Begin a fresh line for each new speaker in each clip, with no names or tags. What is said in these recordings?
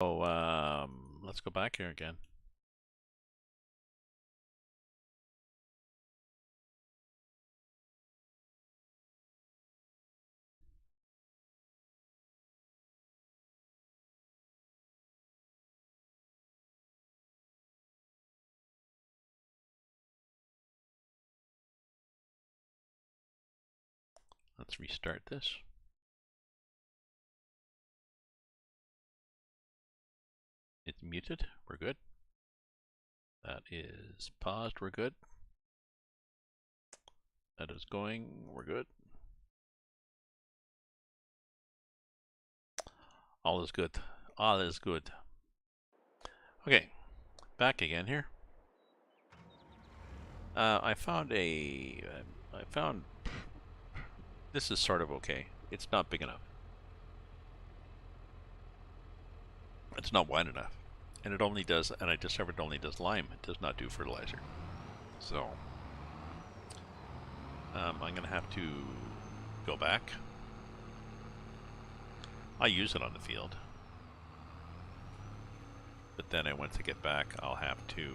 So let's go back here again. Let's restart this. It's muted. We're good. That is paused. We're good. That is going. We're good. All is good. All is good. Okay, back again here. I found this is sort of okay. It's not big enough. It's not wide enough. And it only does, and I discovered it only does lime. It does not do fertilizer. So I'm going to have to go back. I use it on the field. But then once I get back, I'll have to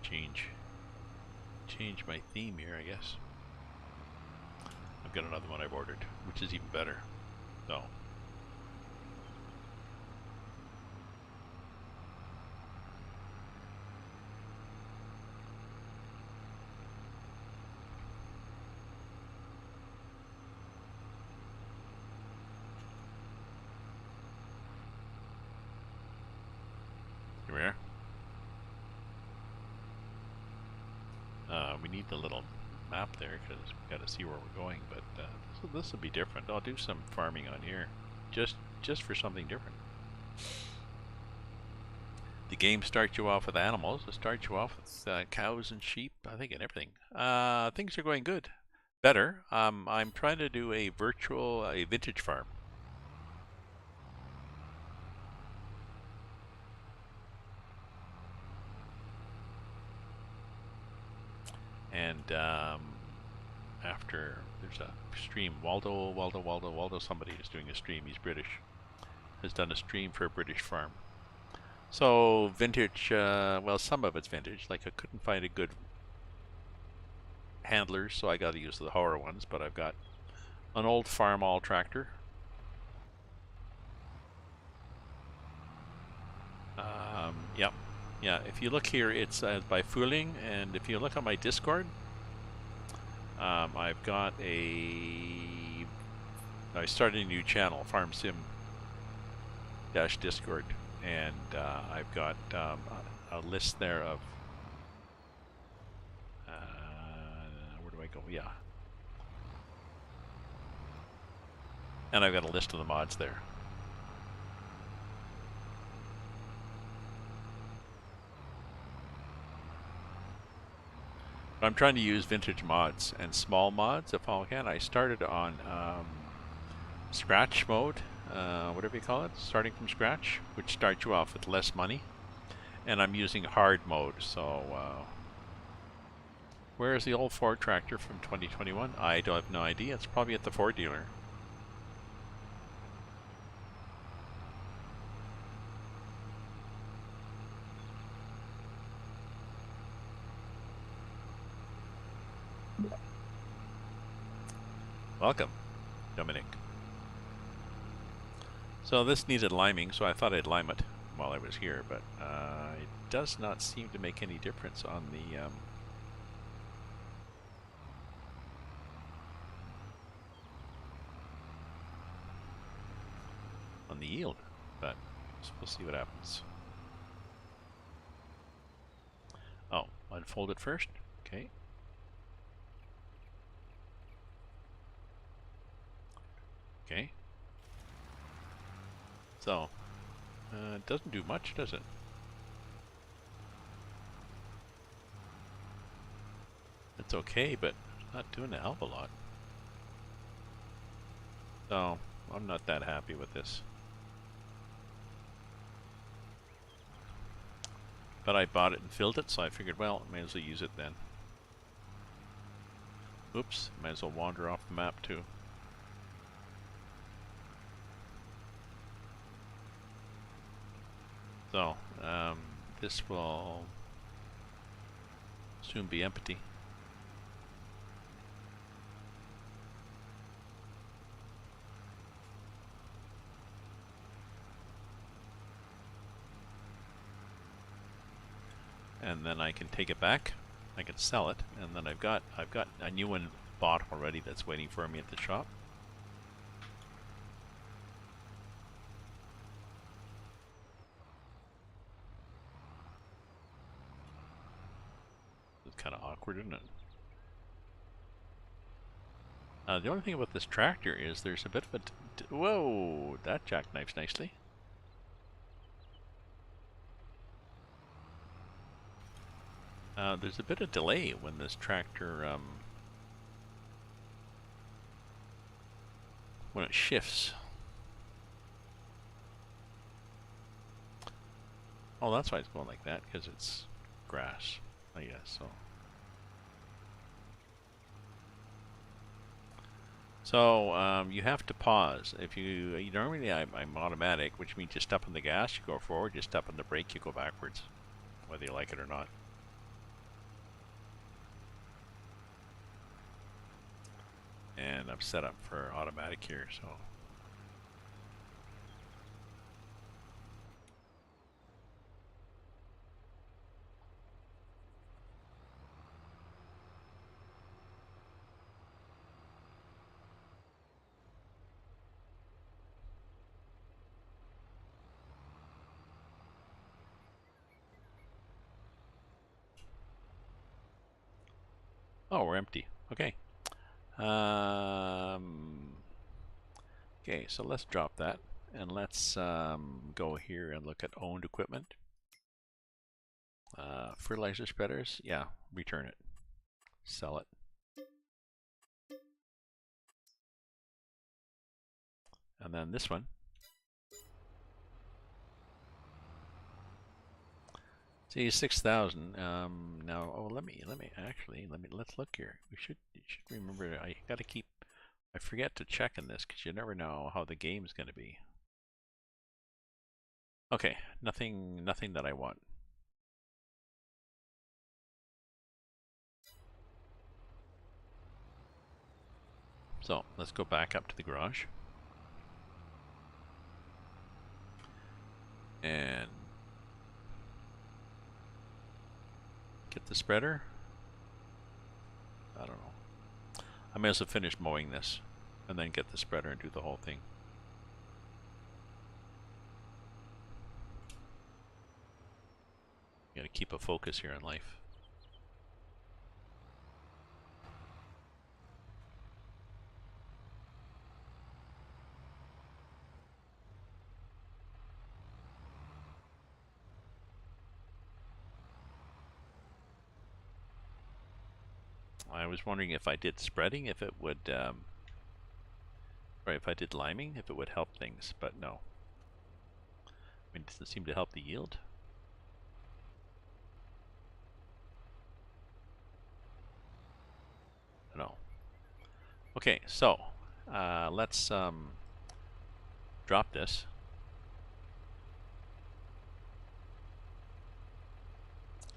change my theme here, I guess. I've got another one I've ordered, which is even better. So here we are. We need the little map there because we've got to see where we're going. But this will be different. I'll do some farming on here, just for something different. The game starts you off with animals. It starts you off with cows and sheep, I think, and everything. Things are going good. Better. I'm trying to do a vintage farm. And after there's a stream, Waldo, somebody is doing a stream. He's British. Has done a stream for a British farm. So vintage, well, some of it's vintage. Like I couldn't find a good handlers, so I got to use the Horror ones. But I've got an old Farmall tractor. Yep. Yeah, if you look here, it's by Fruhling, and if you look on my Discord, I've got I started a new channel, Farm Sim Discord, and I've got a list there of where do I go? Yeah, and I've got a list of the mods there. I'm trying to use vintage mods and small mods if I can. I started on scratch mode, whatever you call it, starting from scratch, which starts you off with less money. And I'm using hard mode, so where is the old Ford tractor from 2021? I don't have no idea. It's probably at the Ford dealer. Welcome, Dominic. So this needed liming, so I thought I'd lime it while I was here, but it does not seem to make any difference on the yield. But we'll see what happens. Oh, unfold it first. Okay. Okay. So, it doesn't do much, does it? It's okay, but not doing a hell of a lot. So, I'm not that happy with this. But I bought it and filled it, so I figured, well, I may as well use it then. Oops, might as well wander off the map too. So, this will soon be empty. And then I can take it back. I can sell it, and then I've got a new one bought already that's waiting for me at the shop. It's kind of awkward, isn't it? The only thing about this tractor is there's a bit of a whoa, that jackknifes nicely. There's a bit of delay when this tractor when it shifts. Oh, that's why it's going like that, because it's grass, I guess. So you have to pause. If you normally I'm automatic, which means you step on the gas, you go forward. You step on the brake, you go backwards, whether you like it or not. And I'm set up for automatic here, so. Oh, we're empty. Okay. Okay, so let's drop that, and let's go here and look at owned equipment. Fertilizer spreaders, yeah, return it, sell it. And then this one. See, 6,000. Now, oh, let's look here. You should remember. I gotta keep. I forget to check in this because you never know how the game's gonna be. Okay, nothing that I want. So let's go back up to the garage and get the spreader. I don't know. I may as well finish mowing this and then get the spreader and do the whole thing. You gotta keep a focus here in life. I was wondering if I did spreading, if it would, or if I did liming, if it would help things, but no. I mean, it doesn't seem to help the yield. No. Okay, so let's drop this.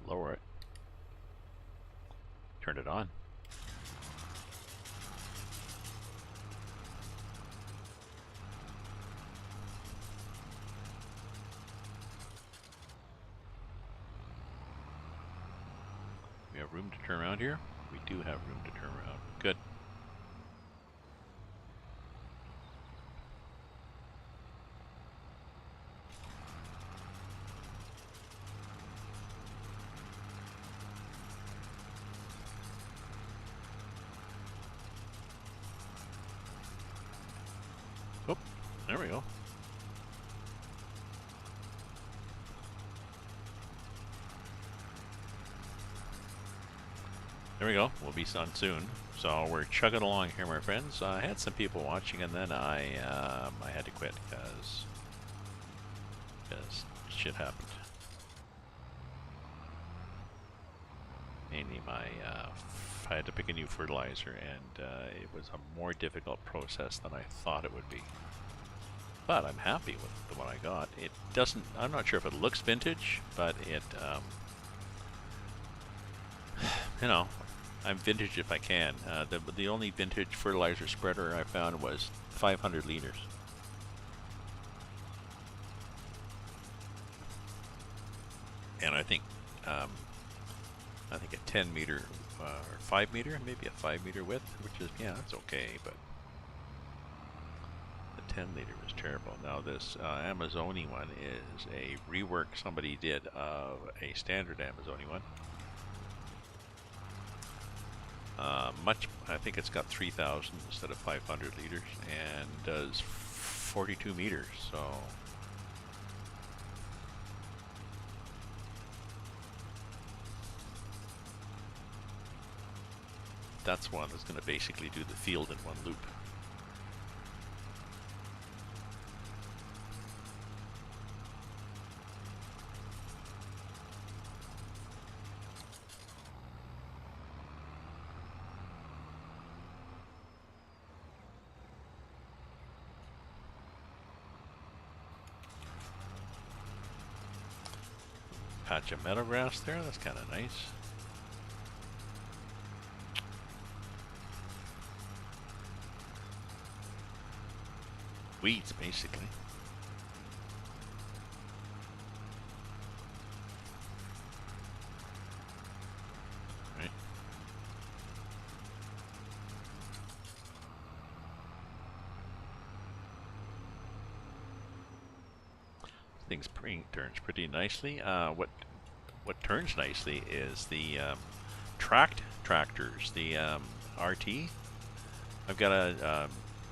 Lower it. Turn it on. We have room to turn around here? We do have room to turn around. Good. Oh, there we go. There we go. We'll be on soon. So we're chugging along here, my friends. I had some people watching, and then I had to quit because shit happened. Mainly I had to pick a new fertilizer, and it was a more difficult process than I thought it would be. but I'm happy with the one I got. It doesn't, I'm not sure if it looks vintage, but it, you know, I'm vintage if I can. The only vintage fertilizer spreader I found was 500 liters. And I think a 10 meter or 5 meter, maybe a 5 meter width, which is, yeah, that's okay, but the 10 liter was terrible. Now this Amazoni one is a rework somebody did of a standard Amazoni one. I think it's got 3,000 instead of 500 liters and does 42 meters, so that's one that's going to basically do the field in one loop. Patch of meadow grass there, that's kind of nice. Weeds, basically. Right. Things turns pretty nicely. What turns nicely is the tracked tractors, the RT. I've got a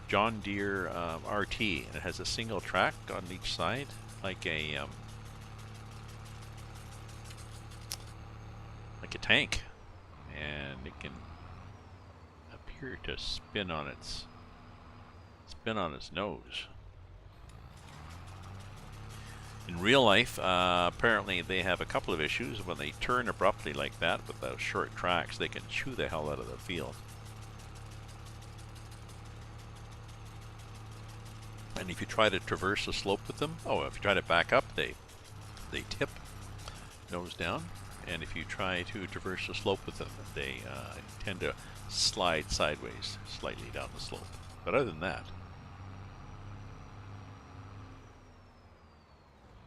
John Deere RT, and it has a single track on each side, like a tank, and it can appear to spin on its nose. In real life, apparently they have a couple of issues. When they turn abruptly like that with those short tracks, they can chew the hell out of the field. And if you try to traverse a slope with them, if you try to back up, they tip nose down. And if you try to traverse a slope with them, they tend to slide sideways slightly down the slope. But other than that,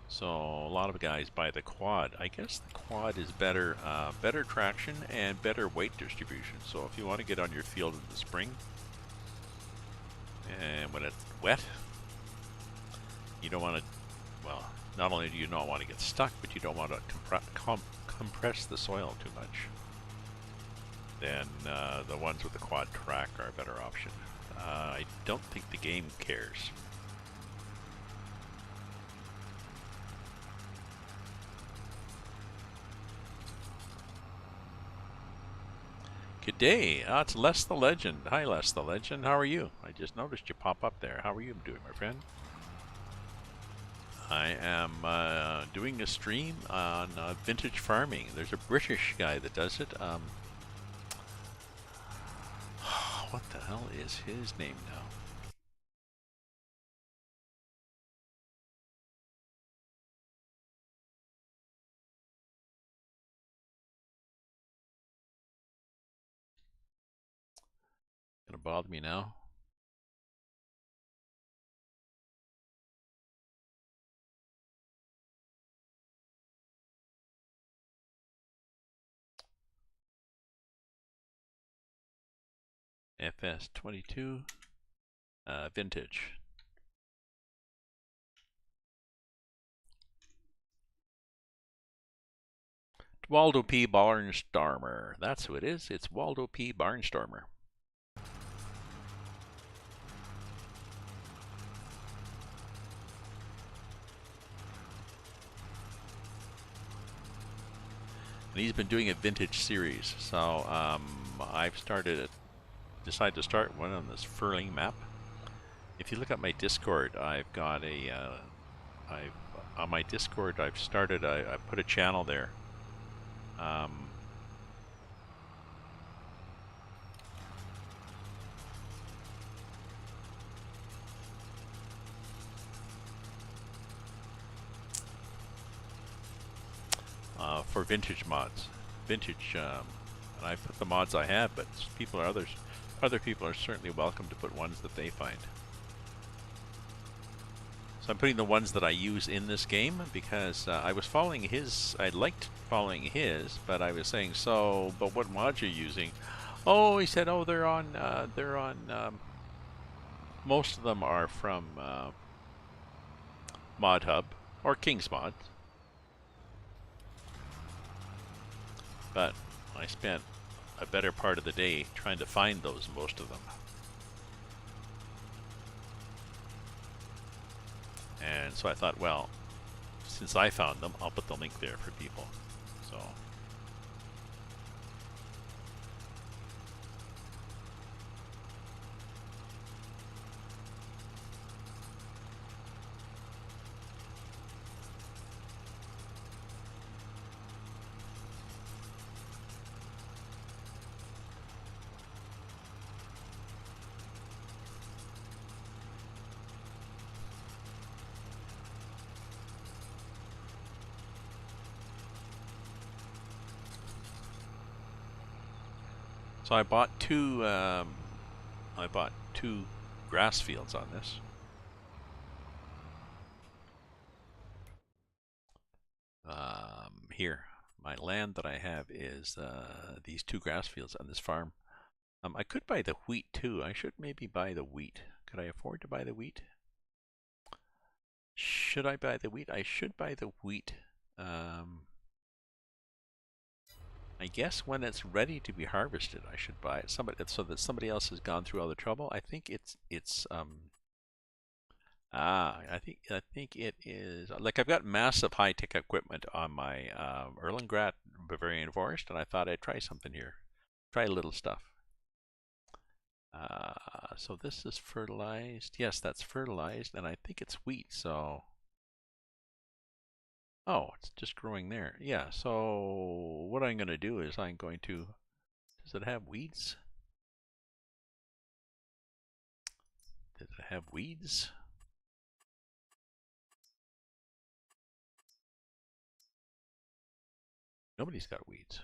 so a lot of guys buy the quad. I guess the quad is better, better traction and better weight distribution. So if you want to get on your field in the spring, and when it's wet, you don't want to, well, not only do you not want to get stuck, but you don't want to compress the soil too much. Then the ones with the quad track are a better option. I don't think the game cares. Good day. It's Les the Legend. Hi, Les the Legend. How are you? I just noticed you pop up there. How are you doing, my friend? I am doing a stream on vintage farming. There's a British guy that does it. What the hell is his name now? Gonna bother me now. FS22 vintage. Waldo P. Barnstormer. That's who it is. It's Waldo P. Barnstormer. And he's been doing a vintage series. So I've decided to start one on this Fruhling map. If you look at my Discord, I've got on my Discord I've started, I put a channel there. for vintage mods. Vintage, and I put the mods I have, but other people are certainly welcome to put ones that they find. So I'm putting the ones that I use in this game because I was following his. I liked following his, but I was saying, but what mods are you using? Oh, he said, oh, they're on. Most of them are from Mod Hub or King's Mod. But I spent a better part of the day trying to find most of them. And so I thought, well, since I found them, I'll put the link there for people. So. So I bought two grass fields on this. Here, my land that I have is these two grass fields on this farm. I could buy the wheat too. I should maybe buy the wheat. Could I afford to buy the wheat? Should I buy the wheat? I should buy the wheat. I guess when it's ready to be harvested, I should buy it. So that somebody else has gone through all the trouble. I think I think it is like I've got massive high-tech equipment on my Erlengratt Bavarian Forest, and I thought I'd try something here, try a little stuff. So this is fertilized. Yes, that's fertilized, and I think it's wheat. So. Oh, it's just growing there. Yeah, so what I'm going to do is I'm going to... Does it have weeds? Does it have weeds? Nobody's got weeds.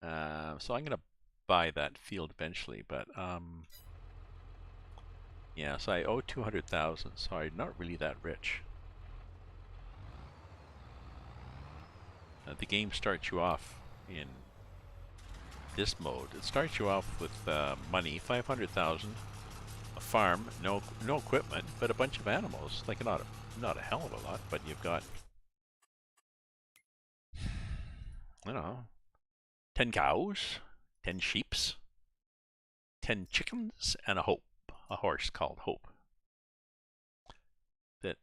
So I'm going to buy that field eventually, but... yeah, so I owe 200,000, so I'm not really that rich. The game starts you off in this mode. It starts you off with money, 500,000, a farm, no equipment, but a bunch of animals. Like not a hell of a lot, but you've got, I don't know, 10 cows, 10 sheeps, 10 chickens, and a horse called Hope that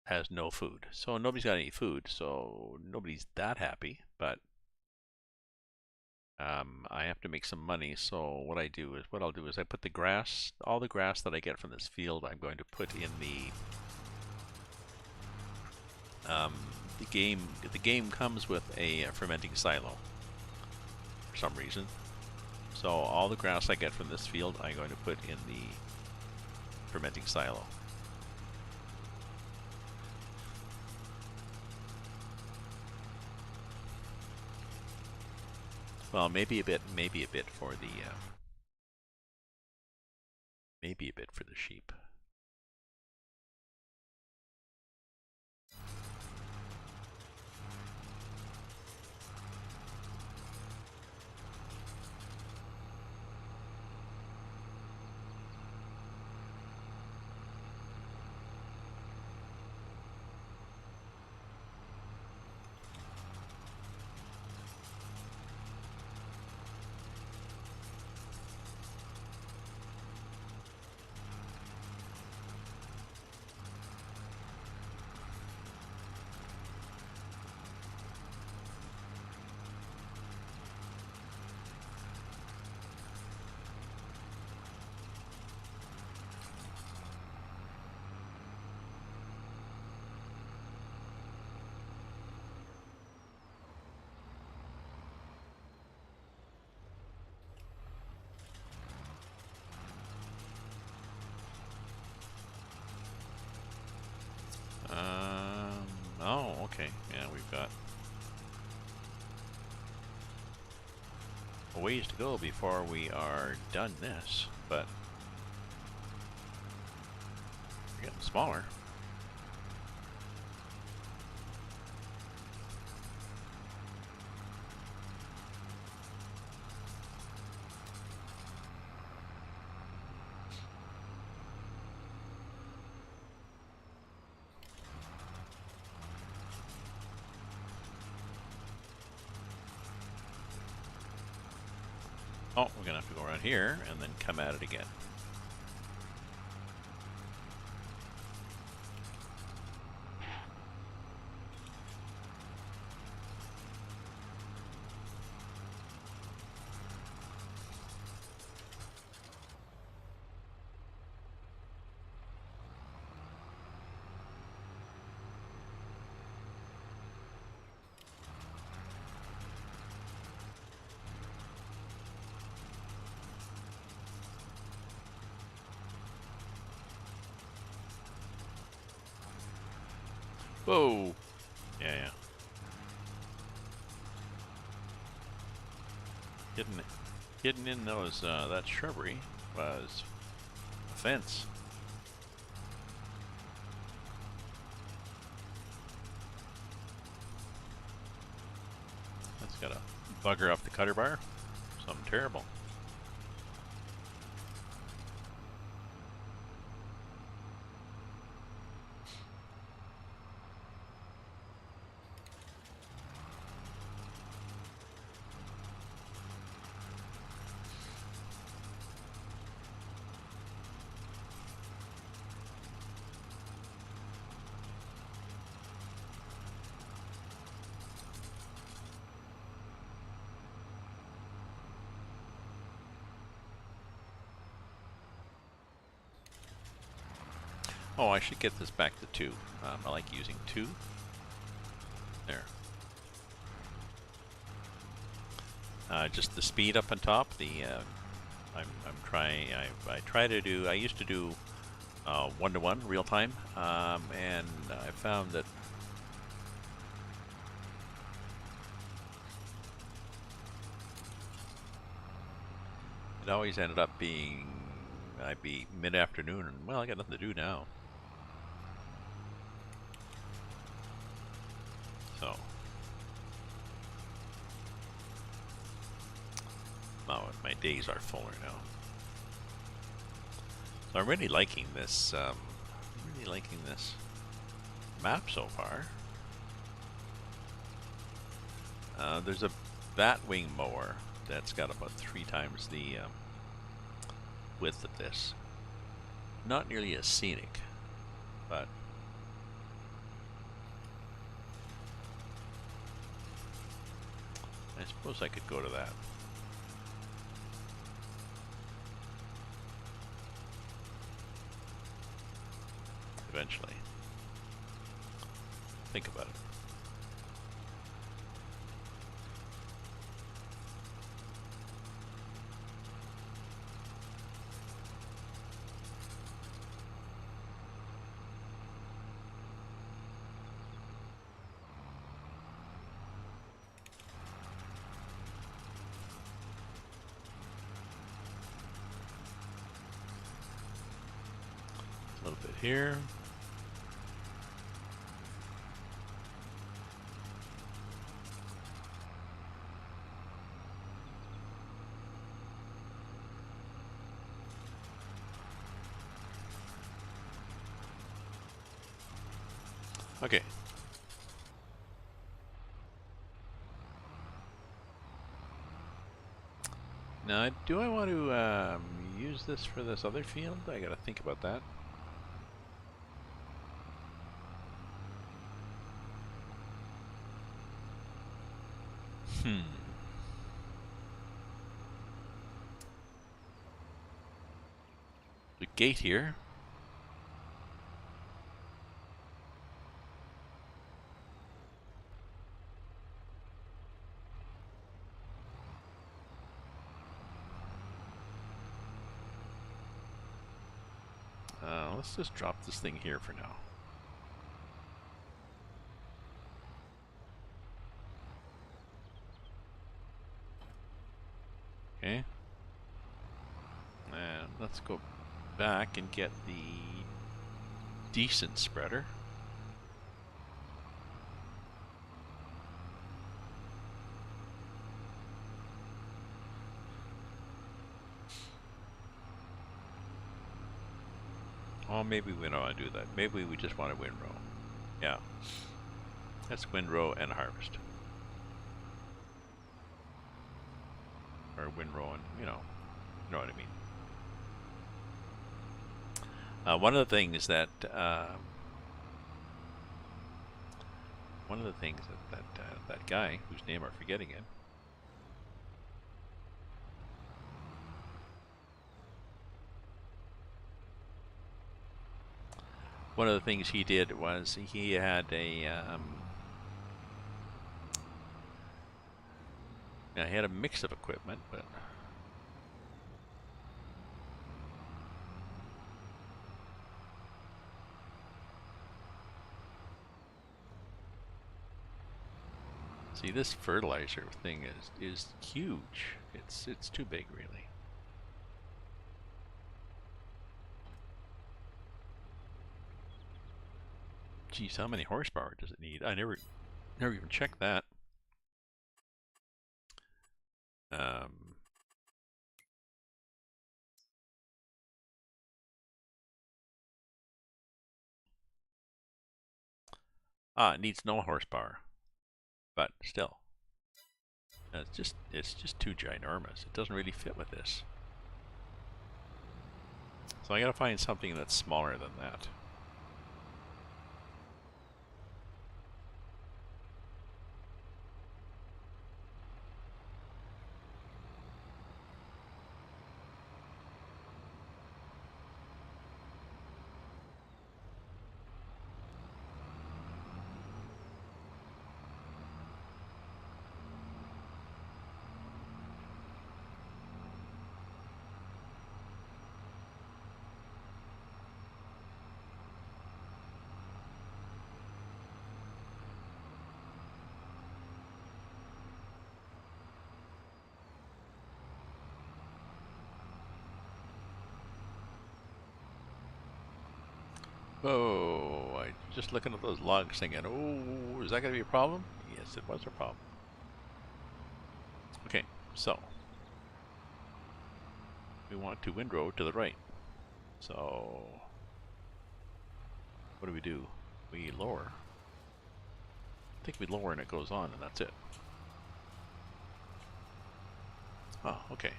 has no food. So nobody's got any food, so nobody's that happy, but I have to make some money. So what I'll do is I put the grass, all the grass that I get from this field, I'm going to put in the game. The game comes with a fermenting silo for some reason. So all the grass I get from this field, I'm going to put in the fermenting silo. Well, maybe a bit for the sheep. okay. Yeah, we've got a ways to go before we are done this, but we're getting smaller. Oh, we're gonna have to go around here and then come at it again. Whoa! Yeah. Hidden in those that shrubbery was a fence. That's got a bugger up the cutter bar. Something terrible. Oh, I should get this back to 2. I like using 2. There. Just the speed up on top. I'm trying. I try to do. I used to do 1-to-1 real time, and I found that it always ended up being I'd be mid-afternoon, and well, I got nothing to do now. So, my days are fuller now. So I'm really liking this. Map so far. There's a batwing mower that's got about 3 times the width of this. Not nearly as scenic, but I suppose I could go to that. Eventually. Think about it. A little bit here. Okay. Now, do I want to use this for this other field? I gotta think about that. The gate here. Let's just drop this thing here for now. let's go back and get the decent spreader. Oh, maybe we don't want to do that. Maybe we just want a windrow. Yeah. That's windrow and harvest. Or windrow and, you know what I mean. One of the things that that guy whose name I'm forgetting it. One of the things he did was he had a he had a mix of equipment, but see, this fertilizer thing is huge. It's too big, really. Geez, how many horsepower does it need? I never even checked that. It needs no horsepower, but still, it's just too ginormous. It doesn't really fit with this. So I gotta find something that's smaller than that. Oh, I just looking at those logs thinking, oh, is that going to be a problem? Yes, it was a problem. Okay, so we want to windrow to the right. So what do? We lower. I think we lower and it goes on and that's it. Oh, okay.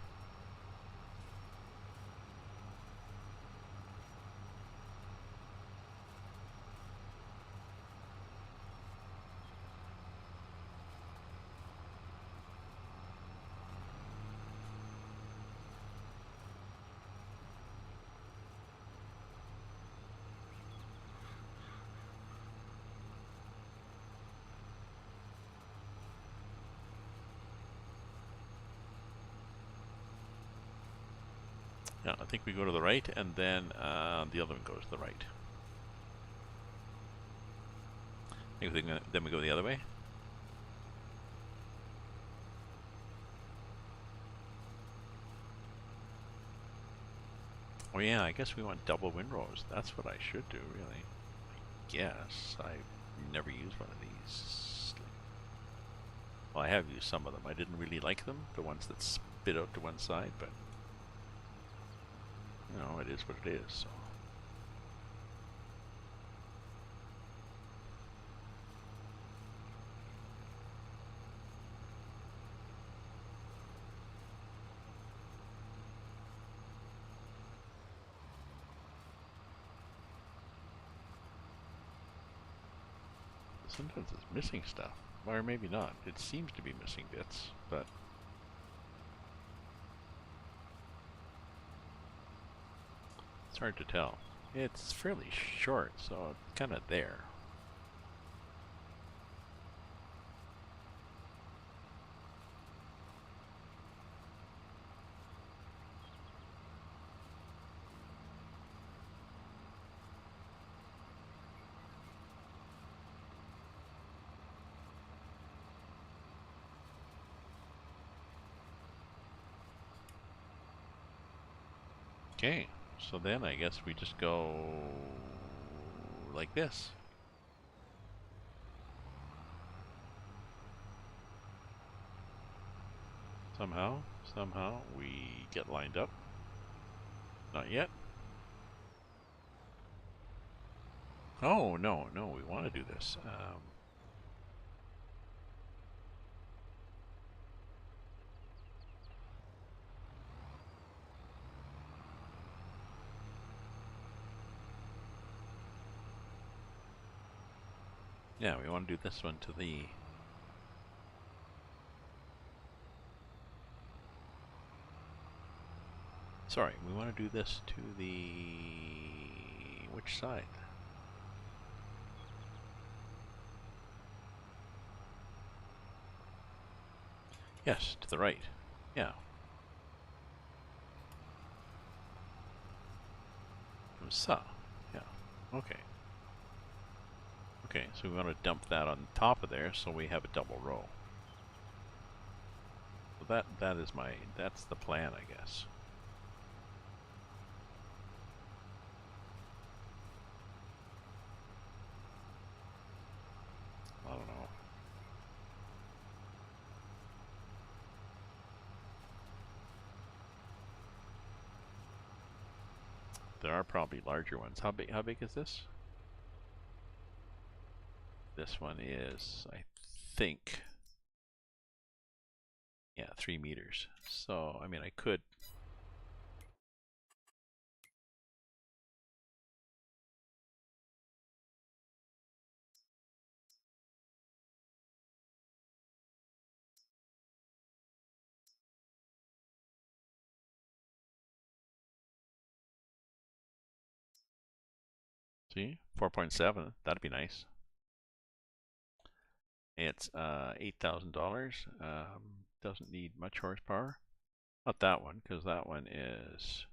Yeah, I think we go to the right and then the other one goes to the right. Then we go the other way. Oh yeah, I guess we want double windrows. That's what I should do, really. I guess. I've never used one of these. Well, I have used some of them. I didn't really like them, the ones that spit out to one side, but you know, it is what it is. So. Sometimes it's missing stuff, or maybe not. It seems to be missing bits, but it's hard to tell. It's fairly short, so it's kind of there. Okay, so then I guess we just go like this. Somehow we get lined up. Not yet. Oh, no, we want to do this. Yeah, we want to do this one to the... Sorry, we want to do this to the... Which side? Yes, to the right. Yeah. So, yeah. Okay. Okay, so we want to dump that on top of there so we have a double row. So that's the plan, I guess. I don't know. There are probably larger ones. How big is this? This one is, I think, yeah, 3 meters. So, I mean, I could... See? 4.7. That'd be nice. It's $8,000. Doesn't need much horsepower. Not that one, because that one is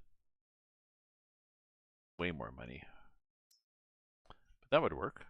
way more money. But that would work.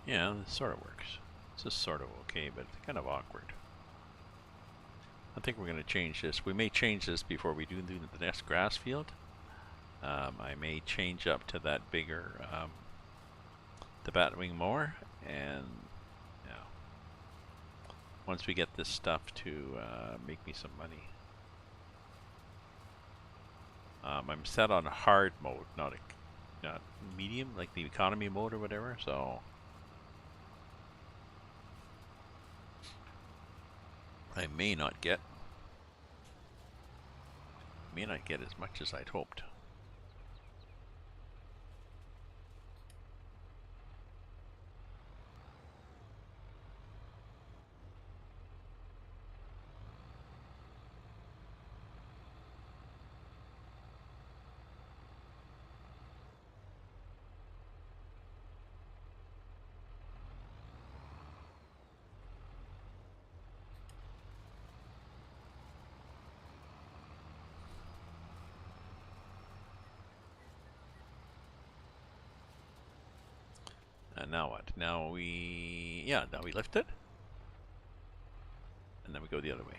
Yeah, this sort of works. This is sort of okay, but it's kind of awkward. I think we're going to change this. We may change this before we do the next grass field. I may change up to that bigger, the batwing mower, and yeah, once we get this stuff to make me some money. I'm set on hard mode, not medium, like the economy mode or whatever, so I may not get as much as I'd hoped. And now what? Now we lift it, and then we go the other way.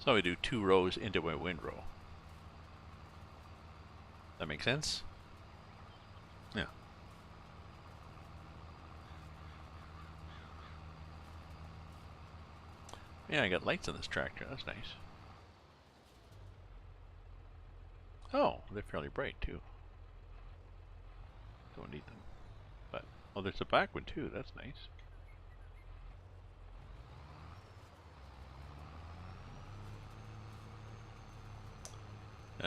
So we do 2 rows into a windrow. That makes sense? Yeah. Yeah, I got lights on this tractor. That's nice. Oh, they're fairly bright too. Don't need them. But, oh, there's a back one too. That's nice.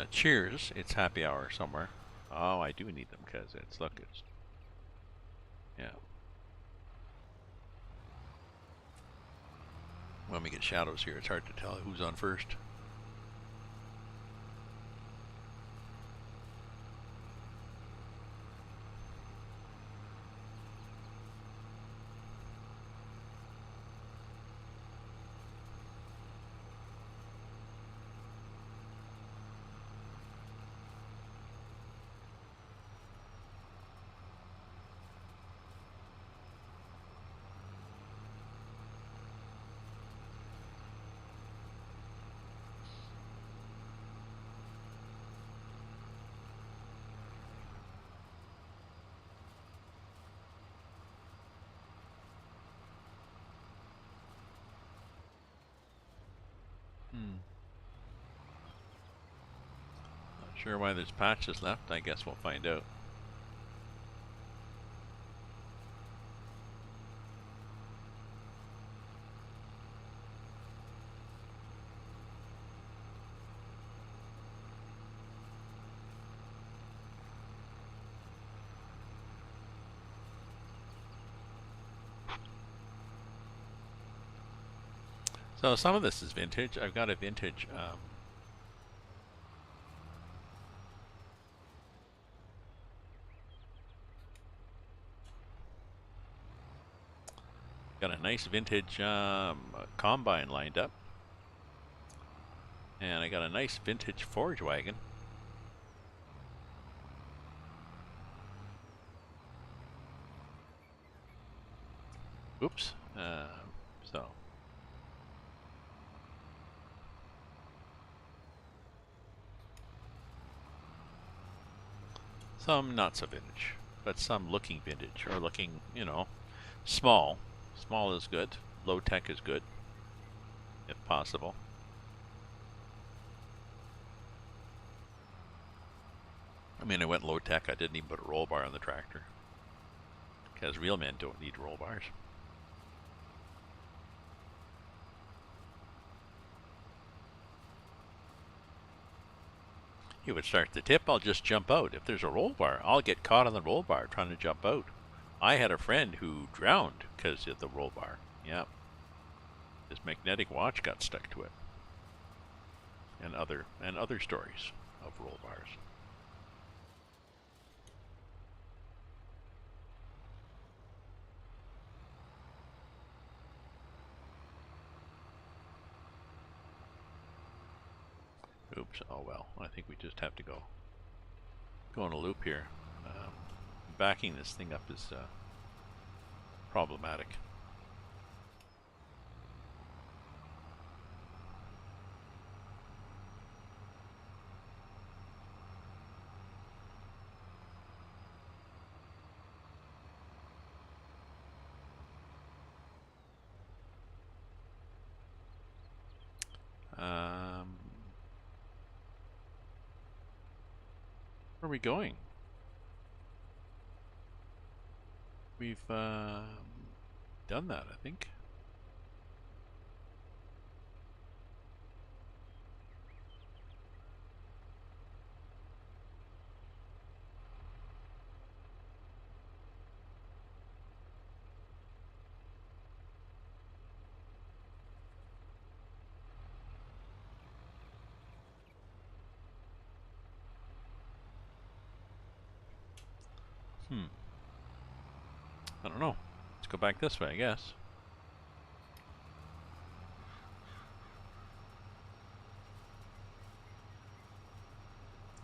Cheers. It's happy hour somewhere. Oh, I do need them because it's, look, it's, yeah. When we get shadows here, it's hard to tell who's on first. Not sure why there's patches left. I guess we'll find out. So some of this is vintage. I've got a vintage got a nice vintage combine lined up. And I got a nice vintage forage wagon. Oops. So. Some not so vintage, but some looking vintage or looking, you know, small. Small is good. Low tech is good, if possible. I mean, I went low tech. I didn't even put a roll bar on the tractor because real men don't need roll bars. He would start the tip, I'll just jump out. If there's a roll bar, I'll get caught on the roll bar trying to jump out. I had a friend who drowned because of the roll bar. Yeah. His magnetic watch got stuck to it. And other stories of roll bars. Oops, oh well, I think we just have to go in a loop here. Backing this thing up is problematic. Where are we going? We've done that, I think. I don't know. Let's go back this way, I guess.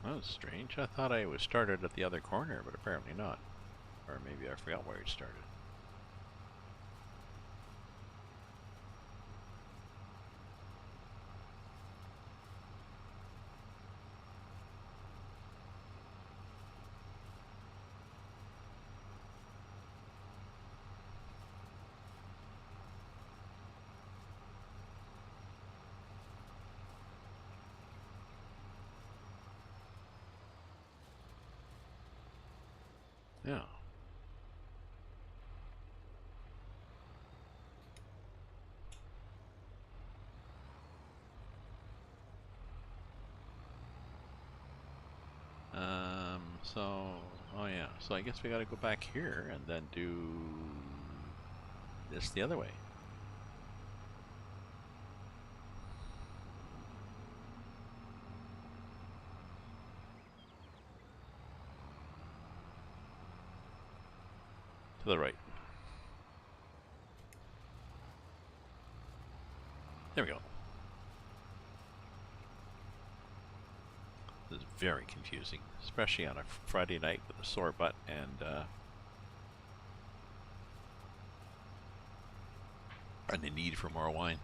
That was strange. I thought I was started at the other corner, but apparently not. Or maybe I forgot where it started. Yeah. So, oh yeah, so I guess we gotta go back here and then do this the other way. To the right. There we go. This is very confusing, especially on a Friday night with a sore butt and the need for more wine.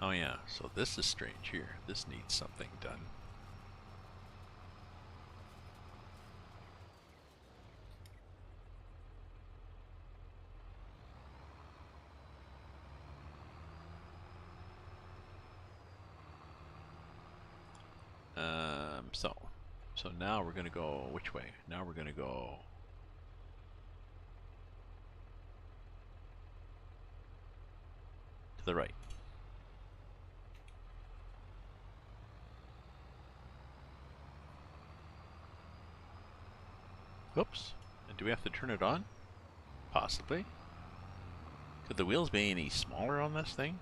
Oh yeah, so this is strange here. This needs something done. So now we're gonna go which way? Now we're gonna go to the right. Oops. And do we have to turn it on? Possibly. Could the wheels be any smaller on this thing?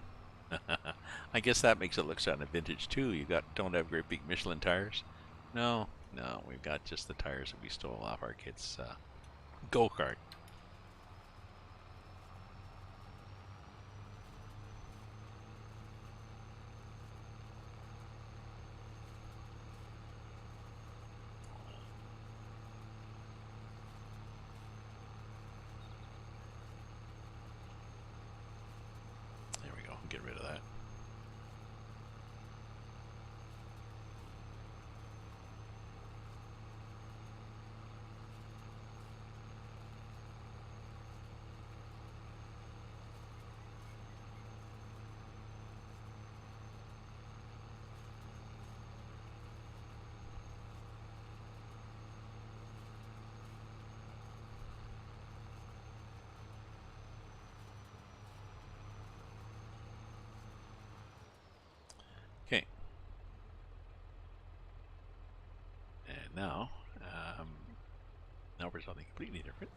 I guess that makes it look kind of vintage too. You don't have great big Michelin tires. No, no, we've got just the tires that we stole off our kids' go-kart. There we go. Get rid of that. Okay. And now we're something completely different.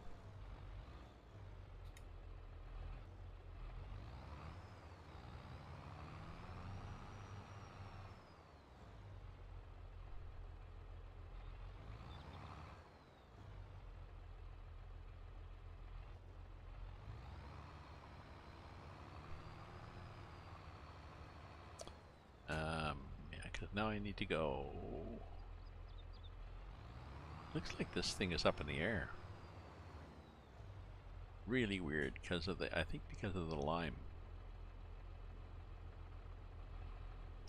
Yeah, because now I need to go. Looks like this thing is up in the air. Really weird because of I think because of the lime.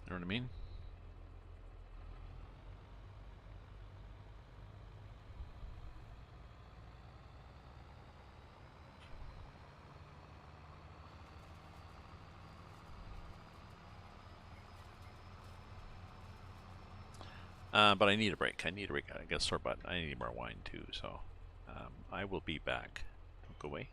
You know what I mean? But I need a break. I need a break. I got a sore butt. I need more wine too. So I will be back. Don't go away.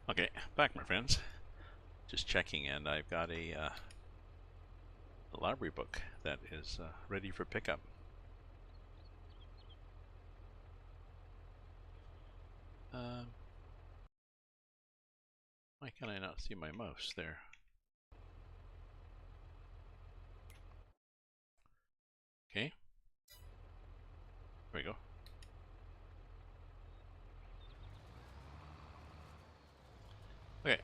Okay, back my friends. Just checking, and I've got a library book that is ready for pickup. Why can I not see my mouse there? Okay. There we go. Okay.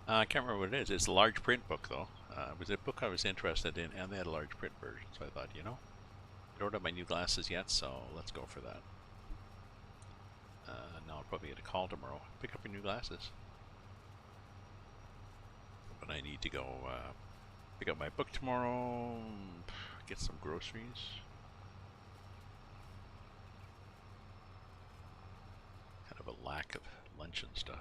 I can't remember what it is. It's a large print book, though. It was a book I was interested in, and they had a large print version, so I thought, you know, I don't have my new glasses yet, so let's go for that. Now I'll probably get a call tomorrow. Pick up your new glasses. But I need to go pick up my book tomorrow, get some groceries. Kind of a lack of lunch and stuff.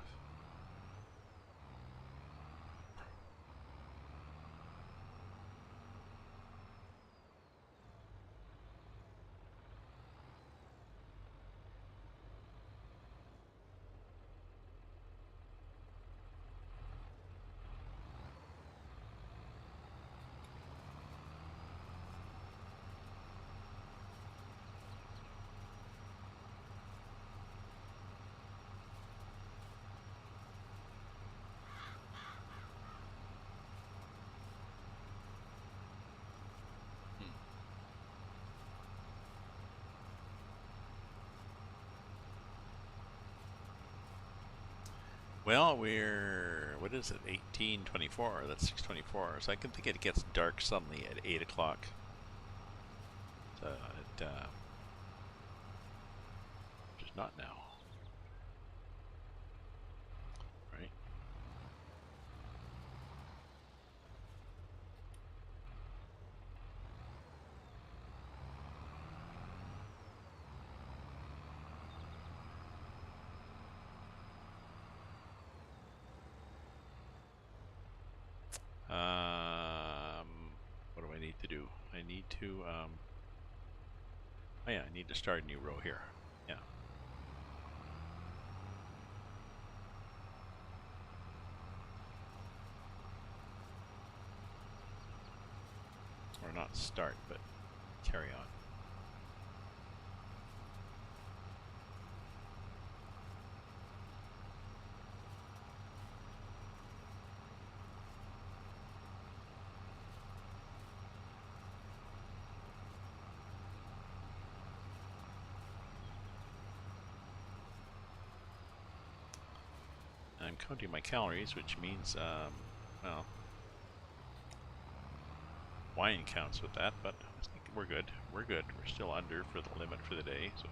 Well, we're, what is it, 18:24, that's 6:24, so I can think it gets dark suddenly at 8 o'clock. So just not now, right? What do I need to do? I need to, oh yeah, I need to start a new row here. Yeah. Or not start, but carry on. I'm counting my calories, which means, well, wine counts with that, but I think we're good. We're good. We're still under for the limit for the day, so.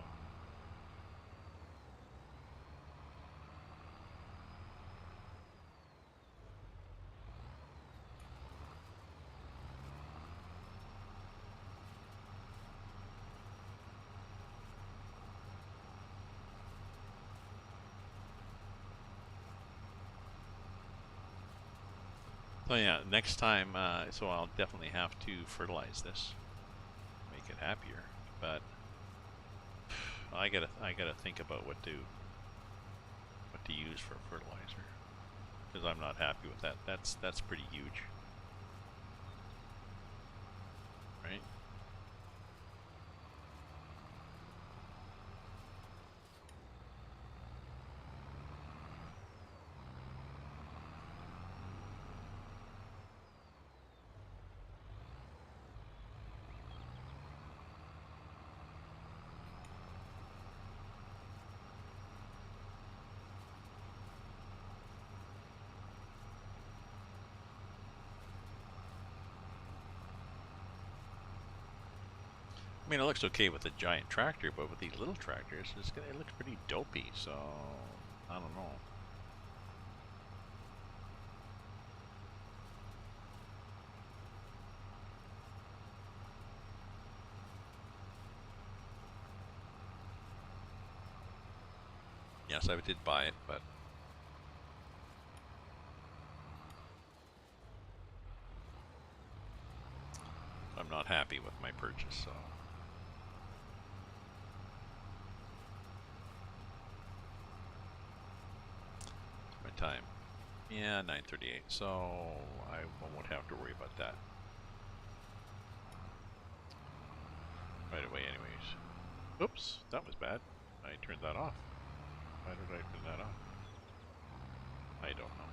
So yeah, next time, so I'll definitely have to fertilize this, make it happier. But I gotta think about what to use for fertilizer, because I'm not happy with that. That's pretty huge, right? I mean, it looks okay with the giant tractor, but with these little tractors, it looks pretty dopey. So I don't know. Yes, I did buy it, but I'm not happy with my purchase. So time? Yeah, 9:38. So I won't have to worry about that right away, anyways. Oops, that was bad. I turned that off. Why did I turn that off? I don't know.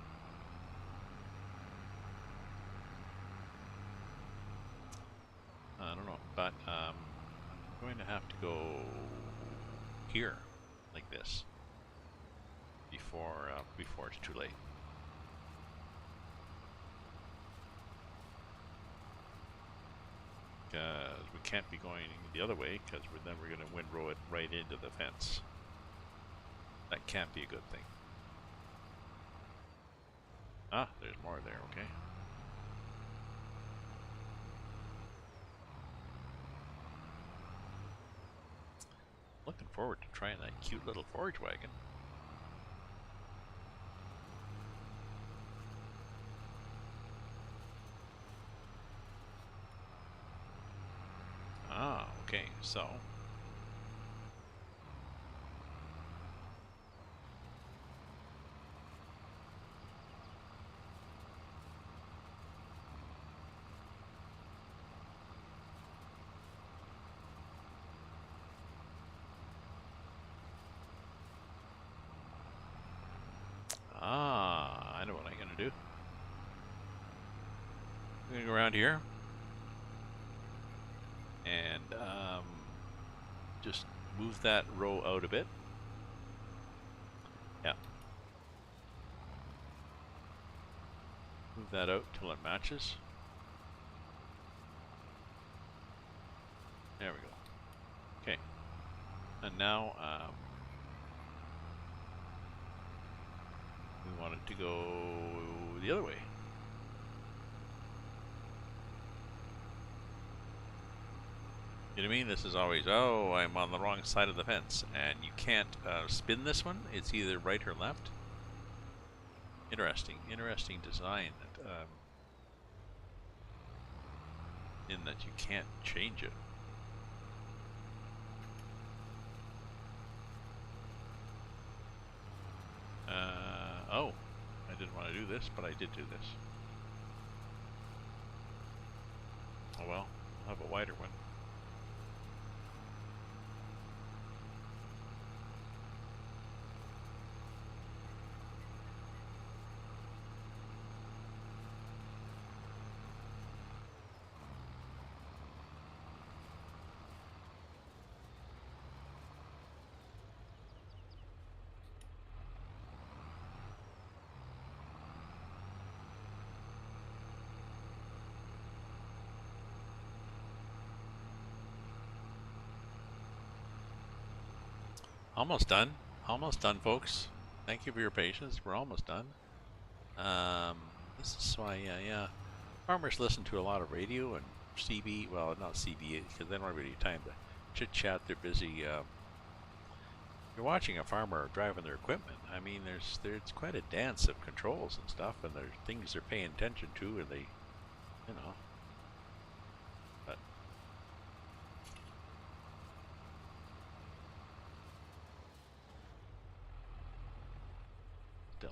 I don't know, but I'm going to have to go here, like this, before it's too late. Because we can't be going the other way, because then we're going to windrow it right into the fence. That can't be a good thing. Ah, there's more there, okay. Looking forward to trying that cute little forage wagon. Ah, okay, so I know what I'm gonna do. I'm gonna go around here and just move that row out a bit. Yeah. Move that out till it matches. There we go. Okay. And now we want it to go the other way. You know what I mean? This is always, oh, I'm on the wrong side of the fence. And you can't spin this one. It's either right or left. Interesting design. In that you can't change it. Oh, I didn't want to do this, but I did do this. Oh well, I'll have a wider one. Almost done. Almost done, folks. Thank you for your patience. We're almost done. This is why, yeah. Farmers listen to a lot of radio and CB. Well, not CB because they don't have any time to chit chat. They're busy. You're watching a farmer driving their equipment. I mean, there's quite a dance of controls and stuff, and there's things they're paying attention to, and they, you know. But still.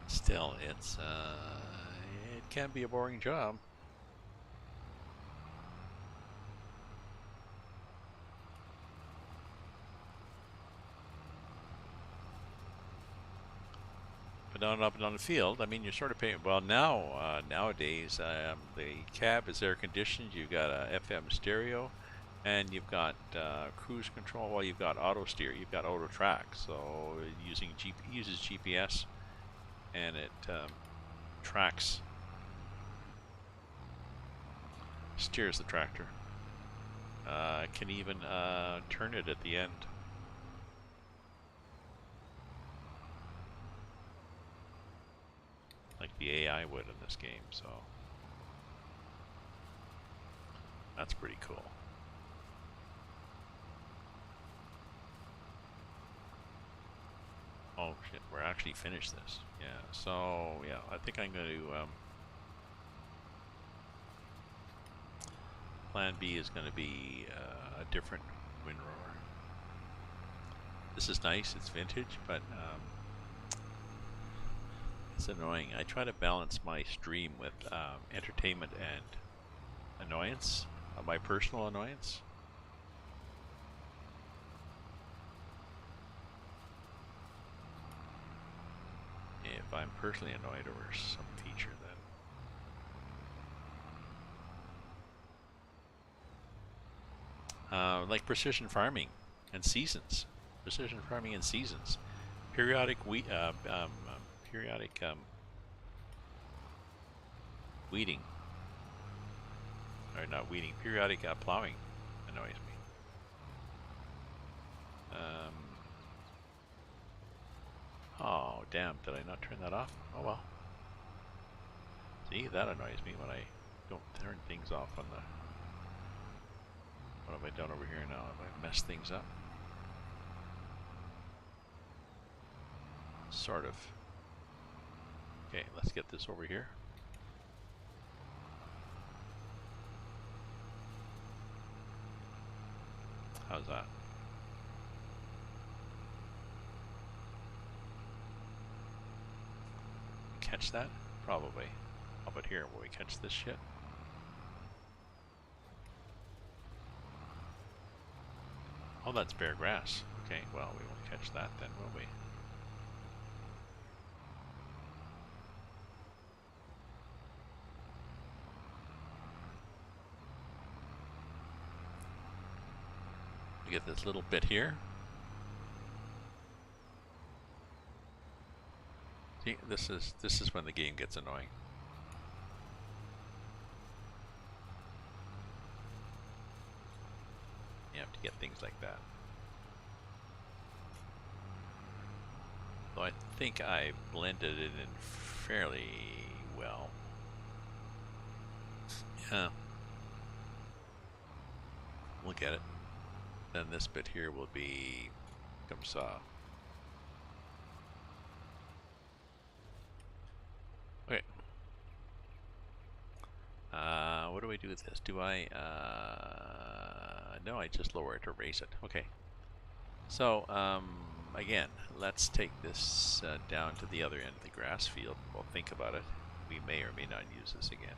Still, it can be a boring job. But down up and down the field, I mean, you're sort of paying. Well, now nowadays, the cab is air conditioned. You've got a FM stereo, and you've got cruise control. Well, you've got auto steer. You've got auto track. So uses GPS, and it steers the tractor. Can even turn it at the end. Like the AI would in this game, so that's pretty cool. Oh shit, we're actually finished this. Yeah, so yeah, I think I'm going to Plan B is going to be a different windrower. This is nice, it's vintage, but it's annoying. I try to balance my stream with entertainment and annoyance, my personal annoyance. If I'm personally annoyed over some feature, then like precision farming and seasons, periodic weeding, or not weeding, periodic plowing annoys me. Oh damn! Did I not turn that off? Oh well. See, that annoys me when I don't turn things off on the. What have I done over here now? Have I messed things up? Sort of. Okay, let's get this over here. How's that? Catch that? Probably. How about here? Will we catch this shit? Oh, that's bare grass. Okay, well, we won't catch that then, will we? We get this little bit here. See, this is when the game gets annoying. You have to get things like that. Though I think I blended it in fairly well. Yeah. We'll get it. Then this bit here will be comes okay. What do I do with this? Do I no, I just lower it to raise it. Okay. So again, let's take this down to the other end of the grass field. We'll think about it. We may or may not use this again.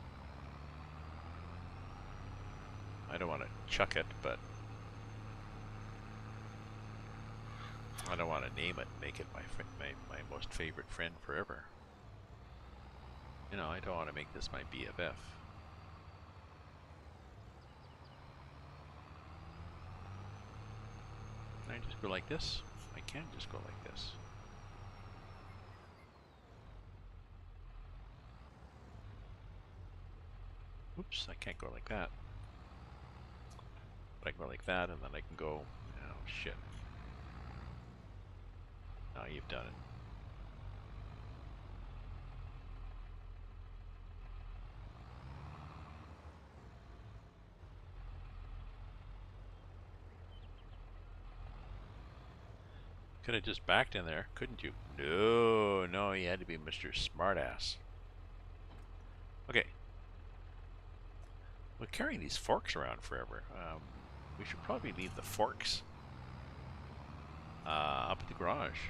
I don't want to chuck it, but I don't want to name it, make it my most favorite friend forever. You know, I don't want to make this my BFF. Can I just go like this? I can just go like this. Oops, I can't go like that. But I can go like that, and then I can go, oh shit. Now you've done it. Could have just backed in there, couldn't you? No, no, you had to be Mr. Smartass. Okay. We're carrying these forks around forever. We should probably leave the forks up at the garage.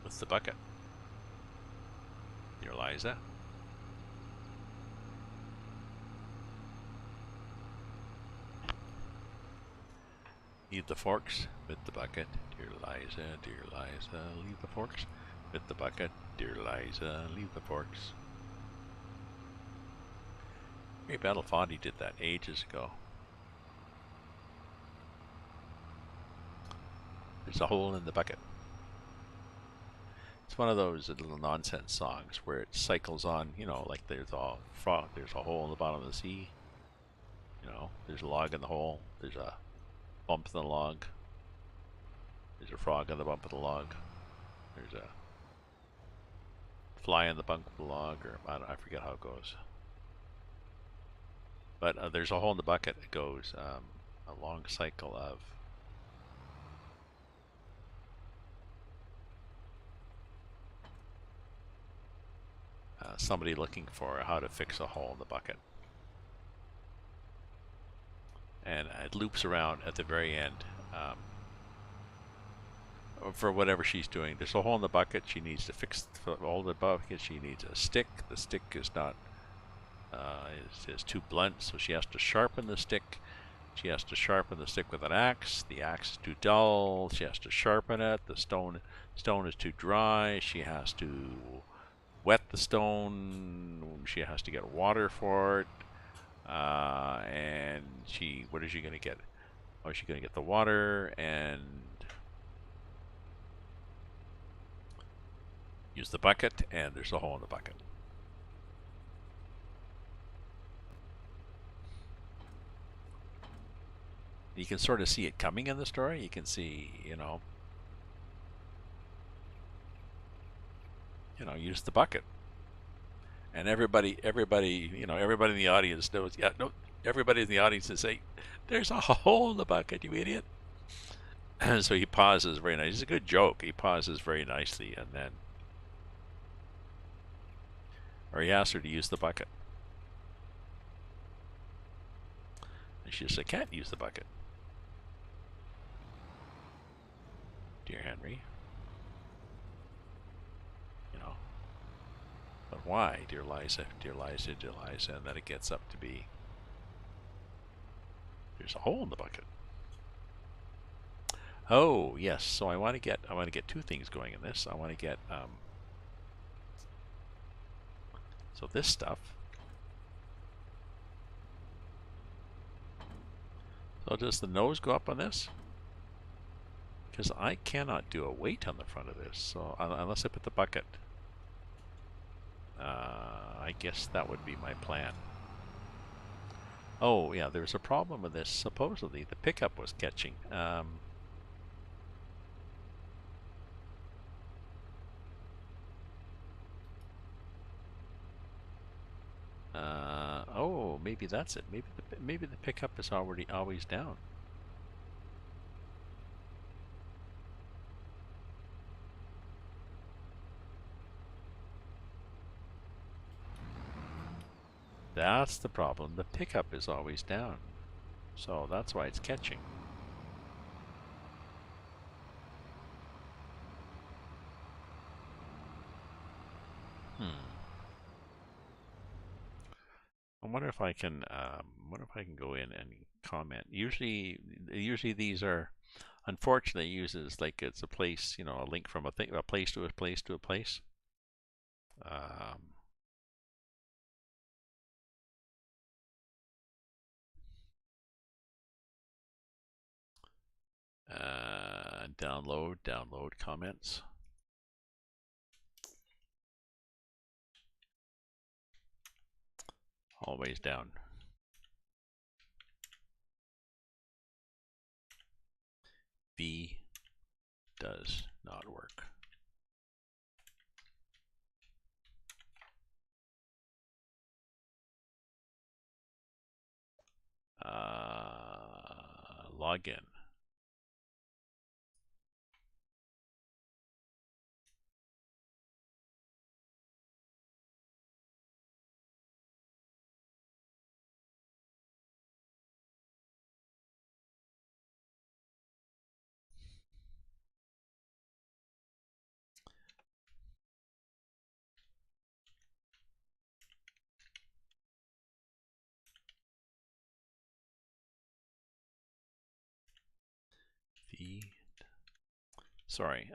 With the bucket. Dear Liza. Leave the forks with the bucket, dear Liza, dear Liza. Leave the forks with the bucket, dear Liza. Leave the forks. Ray Belafonte did that ages ago. There's a hole in the bucket. It's one of those little nonsense songs where it cycles on, you know, like there's a frog, there's a hole in the bottom of the sea. You know, there's a log in the hole, there's a bump in the log. There's a frog on the bump of the log. There's a fly on the bump of the log, or I forget how it goes. But there's a hole in the bucket. It goes a long cycle of somebody looking for how to fix a hole in the bucket. And it loops around at the very end for whatever she's doing. There's a hole in the bucket. She needs to fix the hole in the bucket. She needs a stick. The stick is not is too blunt, so she has to sharpen the stick. She has to sharpen the stick with an axe. The axe is too dull. She has to sharpen it. The stone is too dry. She has to wet the stone. She has to get water for it. And what is she going to get? Oh, she's going to get the water and use the bucket, and there's a hole in the bucket. You can sort of see it coming in the story. You can see, use the bucket. And everybody in the audience knows. Yeah, no, everybody in the audience is saying, "There's a hole in the bucket, you idiot." And so he pauses very nice. It's a good joke. He pauses very nicely, and then, or he asks her to use the bucket, and she says, "I can't use the bucket, dear Henry." But why, dear Liza, dear Liza, dear Liza? And then it gets up to be, there's a hole in the bucket. Oh yes, so I want to get two things going in this. I want to get so this stuff. So does the nose go up on this? Because I cannot do a weight on the front of this. So unless I put the bucket. I guess that would be my plan. Oh yeah, there's a problem with this. Supposedly the pickup was catching. Oh, maybe that's it. Maybe the pickup is always down. That's the problem. The pickup is always down. So that's why it's catching. I wonder if I can go in and comment. Usually these are, unfortunately, uses like it's a place, a link from a place to a place to a place. Download comments. Always down. V does not work. Login. Sorry.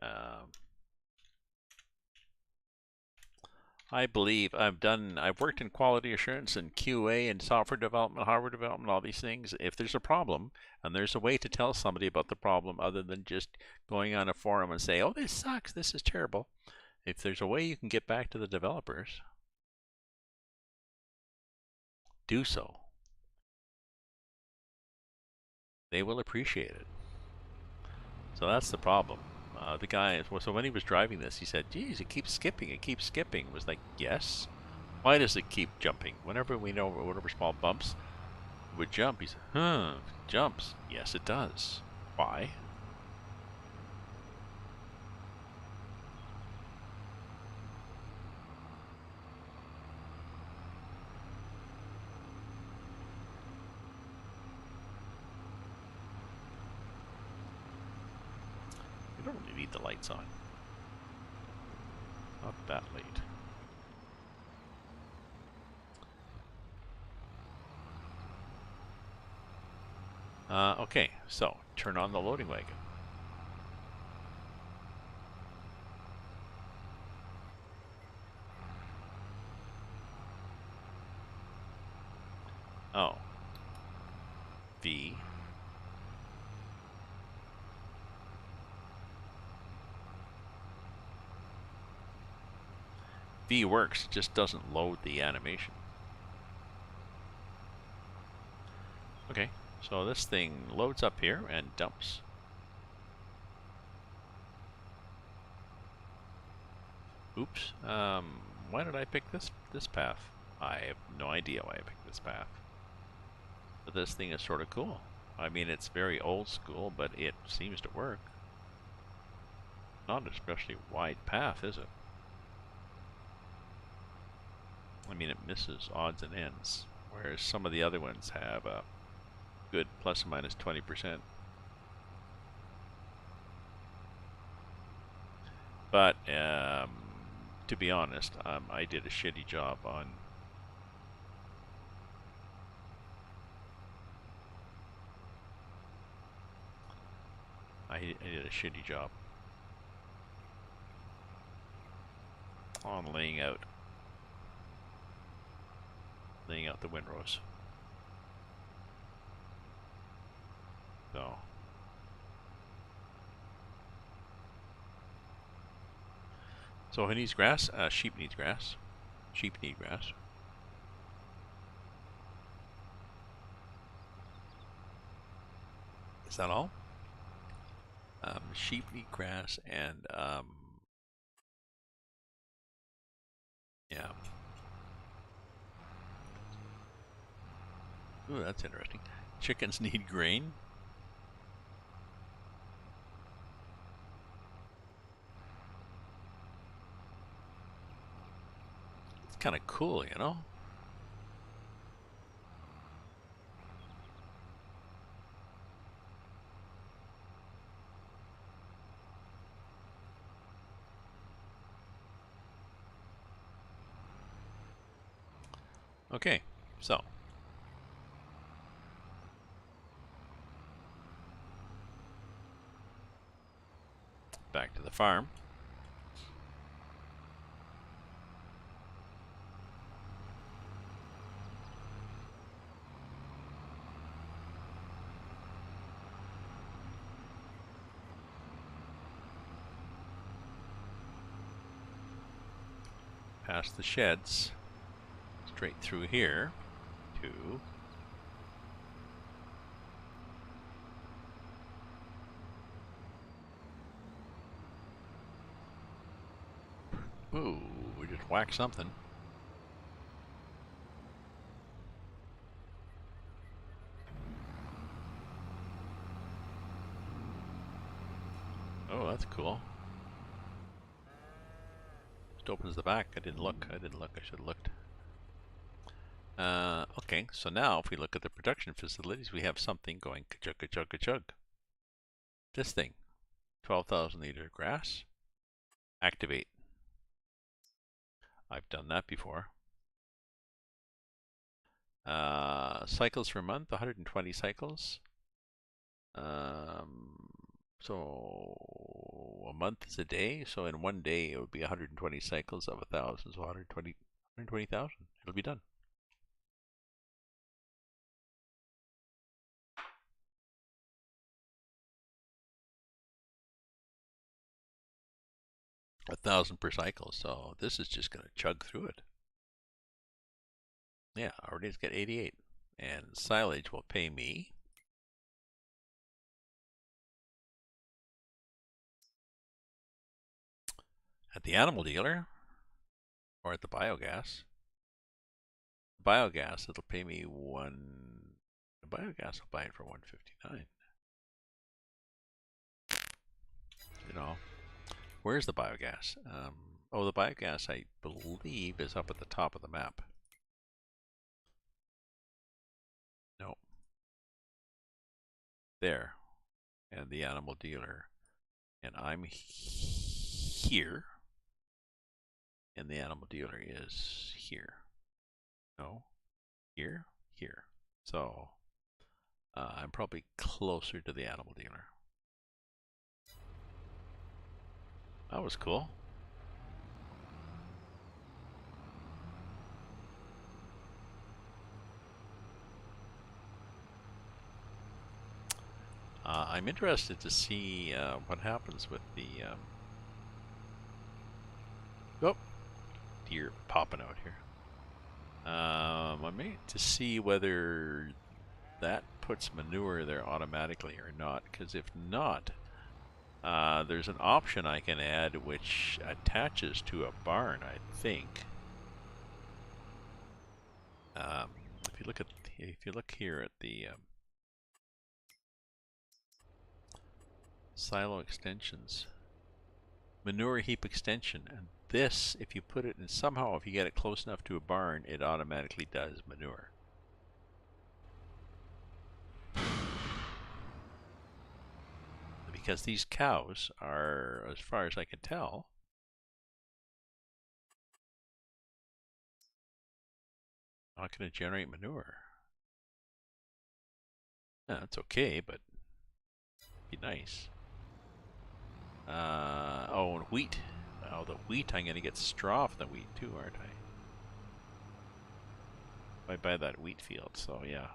I believe I've worked in quality assurance and QA and software development, hardware development, all these things. If there's a problem and there's a way to tell somebody about the problem other than just going on a forum and say, "Oh, this sucks, this is terrible." If there's a way you can get back to the developers, do so. They will appreciate it. So that's the problem. The guy, so when he was driving this, he said, "Geez, it keeps skipping, it keeps skipping." It was like, yes. Why does it keep jumping? Whenever small bumps would jump, he said, jumps. Yes, it does. Why? don't really need the lights on. Not that late. Okay, so turn on the loading wagon. Oh. V. V works, it just doesn't load the animation. Okay, so this thing loads up here and dumps. Oops. Why did I pick this path? I have no idea why I picked this path. But this thing is sort of cool. I mean, it's very old school, but it seems to work. Not an especially wide path, is it? I mean, it misses odds and ends, whereas some of the other ones have a good plus or minus 20%. But to be honest, I did a shitty job on I did a shitty job on laying out the windrows. So who needs grass? Sheep needs grass. Sheep need grass. Is that all? Sheep need grass and yeah. Ooh, that's interesting. Chickens need grain. It's kind of cool, you know? Okay, so back to the farm. Past the sheds, straight through here to ooh, we just whacked something. Oh, that's cool. Just opens the back. I didn't look. I should have looked. Okay, so now if we look at the production facilities, we have something going ka-chug, ka-chug, ka-chug. This thing, 12,000 liter grass. Activate. I've done that before. Cycles per month, 120 cycles. So a month is a day, so in one day it would be 120 cycles of 1,000, so 120,000. It'll be done. A 1,000 per cycle, so this is just going to chug through it. Yeah, already it's got 88. And silage will pay me at the animal dealer or at the biogas. Biogas, it'll pay me the biogas will buy it for 159. You know, where's the biogas? Oh, the biogas I believe is up at the top of the map. No. There. And the animal dealer And I'm here. And the animal dealer is here. No, here, here. So I'm probably closer to the animal dealer. That was cool. I'm interested to see what happens with the oh, deer popping out here. I may to see whether that puts manure there automatically or not, because if not, there's an option I can add which attaches to a barn, I think. If you look here at the silo extensions, manure heap extension, and this, if you put it in somehow, if you get it close enough to a barn, it automatically does manure. Because these cows are, as far as I can tell, not going to generate manure. Yeah, that's okay, but it'd be nice. Oh, and wheat. Oh, the wheat, I'm going to get straw from the wheat too, aren't I? I buy that wheat field, so yeah.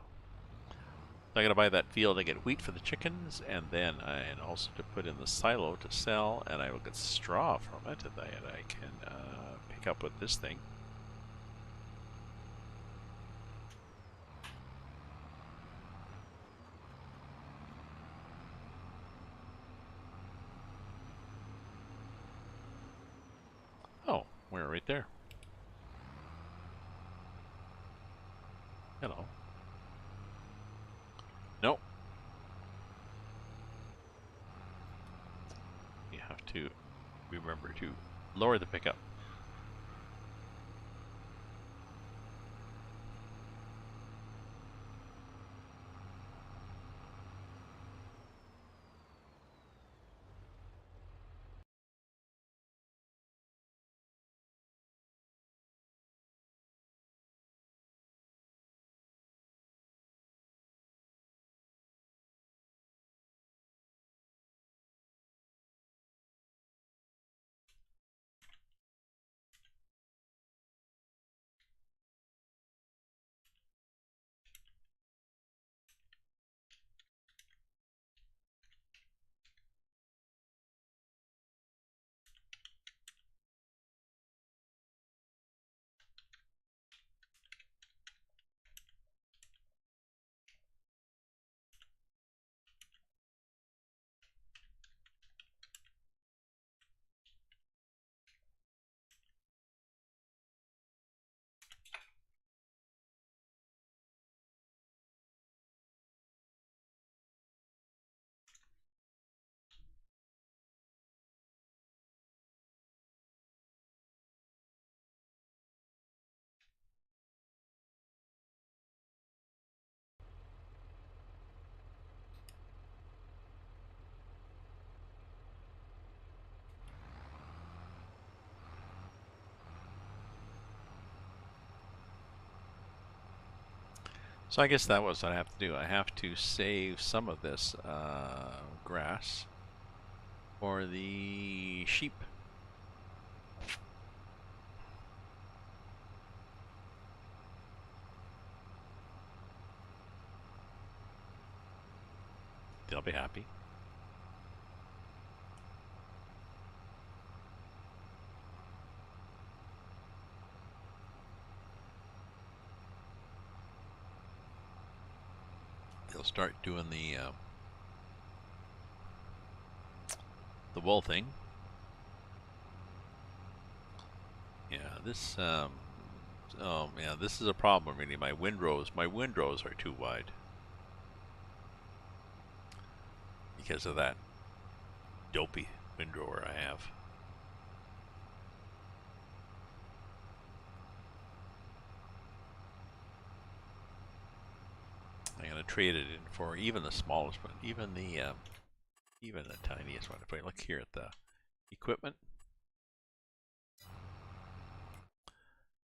I'm going to buy that field, I get wheat for the chickens, and then and also to put in the silo to sell, and I will get straw from it that I can pick up with this thing. Oh, we're right there. Hello. Nope. You have to remember to lower the pickup. So I guess that was what I have to do. I have to save some of this grass for the sheep. They'll be happy. They'll start doing the wool thing. Yeah, this oh yeah, this is a problem really. My windrows are too wide because of that dopey windrower I have. I'm gonna trade it in for even the smallest one, even the even the tiniest one. If I look here at the equipment,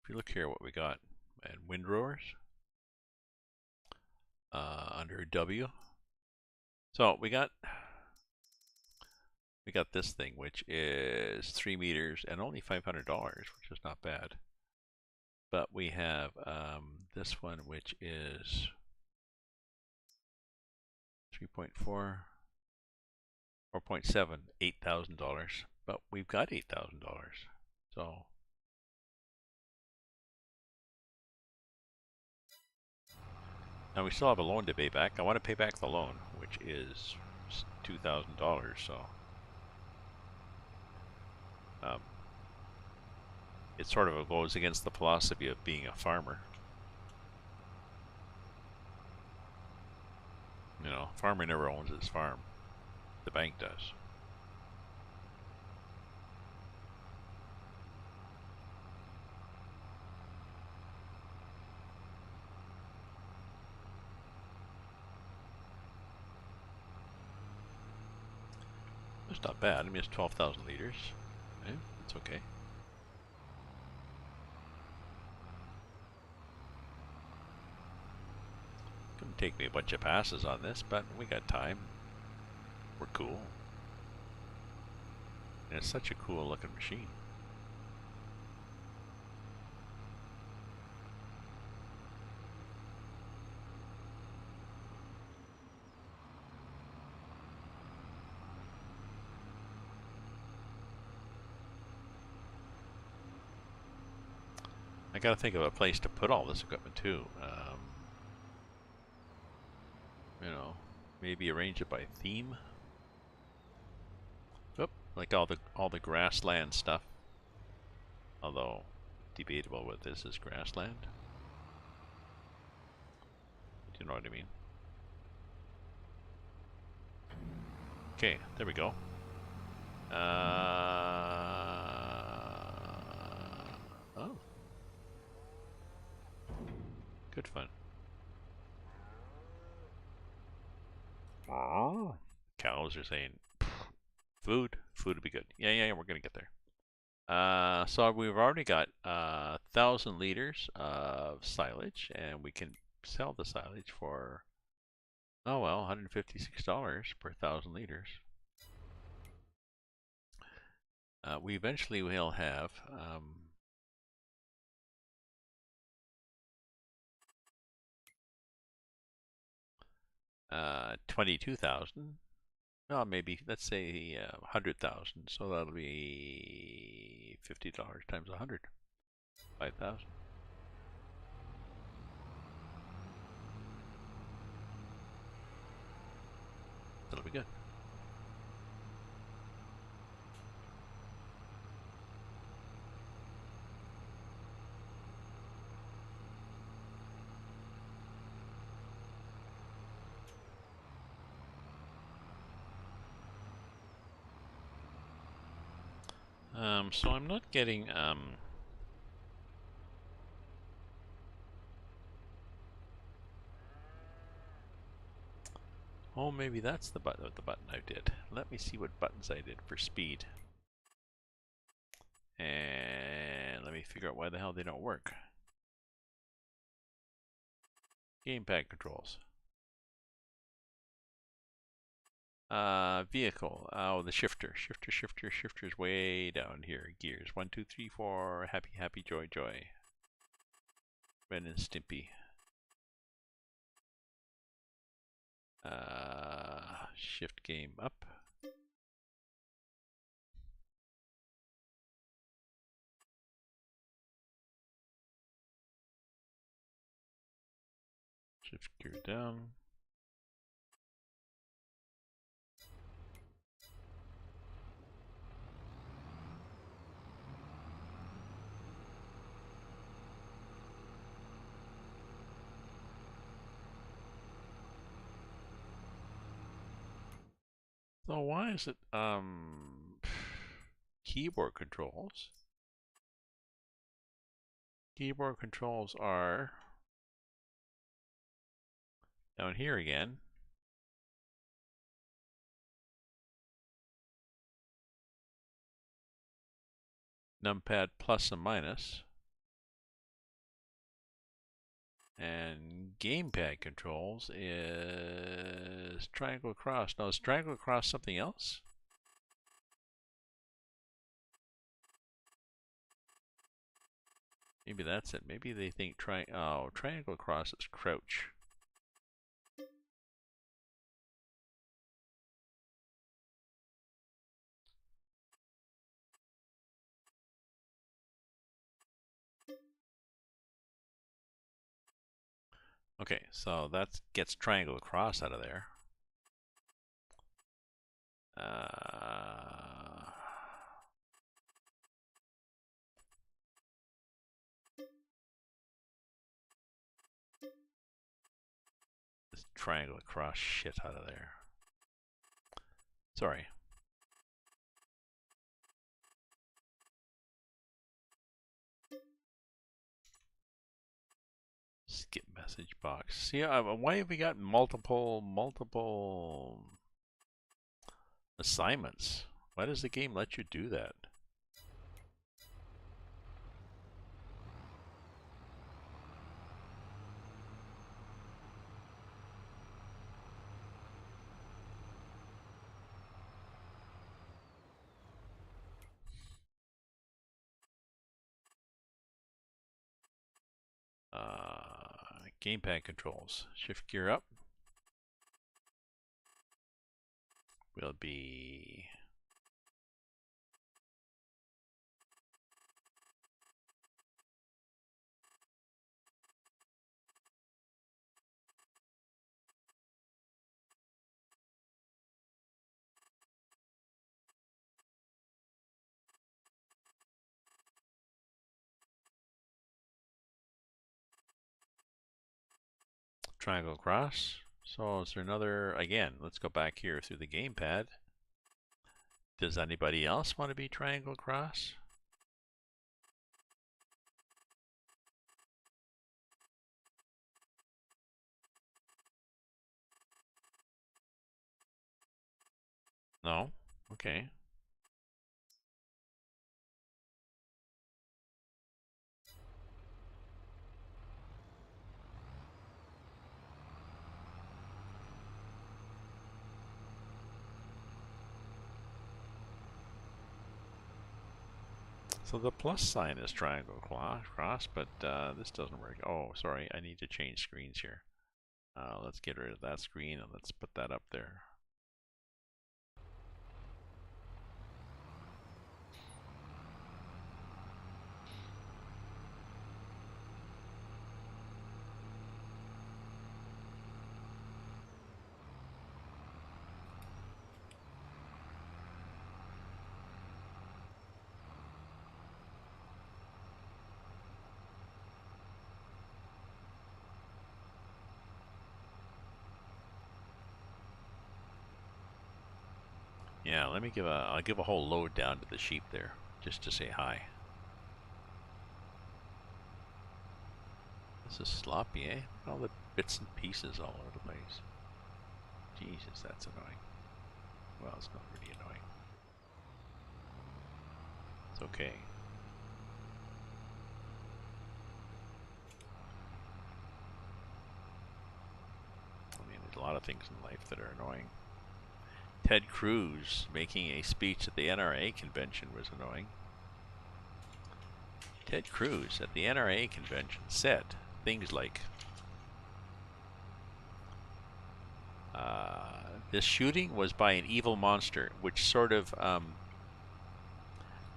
if you look here what we got, and windrowers under W. So we got this thing, which is 3 meters and only $500, which is not bad. But we have this one, which is 3.4, 4.7, $8,000. But we've got $8,000. So now we still have a loan to pay back. I want to pay back the loan, which is $2,000. So it sort of goes against the philosophy of being a farmer. You know, farmer never owns his farm. The bank does. It's not bad. I mean, it's 12,000 liters. Okay, it's okay. Gonna take me a bunch of passes on this, but we got time. We're cool. And it's such a cool looking machine. I gotta think of a place to put all this equipment too. You know, maybe arrange it by theme. Oop, like all the grassland stuff. Although debatable what this is grassland. Do you know what I mean? Okay, there we go. Oh. Good fun. Oh. Cows are saying, food would be good. Yeah, we're gonna get there. So we've already got 1,000 liters of silage, and we can sell the silage for, oh well, $156 per 1,000 liters. We eventually will have 22,000. No, maybe let's say 100,000. So that'll be $50 times 100, 5,000. That'll be good. So I'm not getting oh, maybe that's the button I did. Let me see what buttons I did for speed. And let me figure out why the hell they don't work. Gamepad controls. Vehicle. Oh, the shifter. Shifter's way down here. Gears. 1, 2, 3, 4. Happy, joy. Ren and Stimpy. Shift game up. Shift gear down. So why is it keyboard controls? Keyboard controls are down here again. numpad plus and minus. And gamepad controls is triangle across. Now, is triangle across something else? Maybe that's it. Maybe they think triangle across is crouch. Okay, so that gets triangle across out of there. This triangle across shit out of there. Sorry. Skip message box. See, why have we got multiple assignments? Why does the game let you do that? Gamepad controls. Shift gear up will be triangle across. So is there another, again, let's go back here through the gamepad. Does anybody else want to be triangle across? No? Okay. So the plus sign is triangle across, but this doesn't work. Oh, sorry, I need to change screens here. Let's get rid of that screen and let's put that up there. Yeah, let me I'll give a whole load down to the sheep there, just to say hi. This is sloppy, eh? All the bits and pieces all over the place. Jesus, that's annoying. Well, it's not really annoying. It's okay. I mean, there's a lot of things in life that are annoying. Ted Cruz making a speech at the NRA convention was annoying. Ted Cruz at the NRA convention said things like, this shooting was by an evil monster, which sort of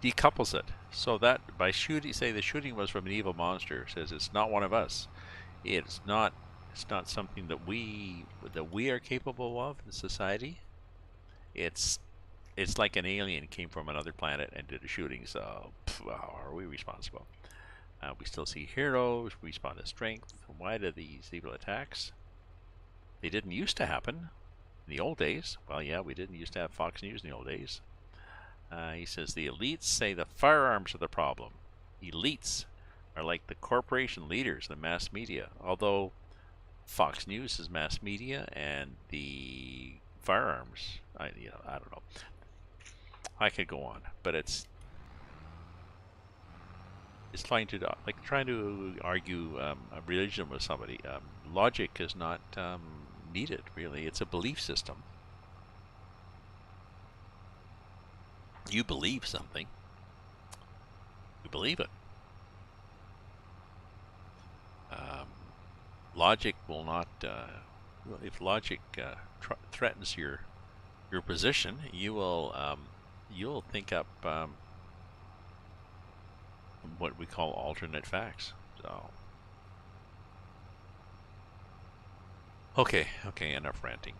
decouples it. So that by shooting, say the shooting was from an evil monster, says it's not one of us. It's not something that we are capable of in society. It's like an alien came from another planet and did a shooting. So how are we responsible? We still see heroes. We respond to strength. Why do these evil attacks? They didn't used to happen in the old days. Well, yeah, we didn't used to have Fox News in the old days. He says the elites say the firearms are the problem. Elites are like the corporation leaders, the mass media. Although Fox News is mass media, and the firearms, I don't know. I could go on, but it's It's trying to argue a religion with somebody. Logic is not needed, really. It's a belief system. You believe something. You believe it. Logic will not. If logic threatens your position, you'll think up what we call alternate facts. So, okay, enough ranting.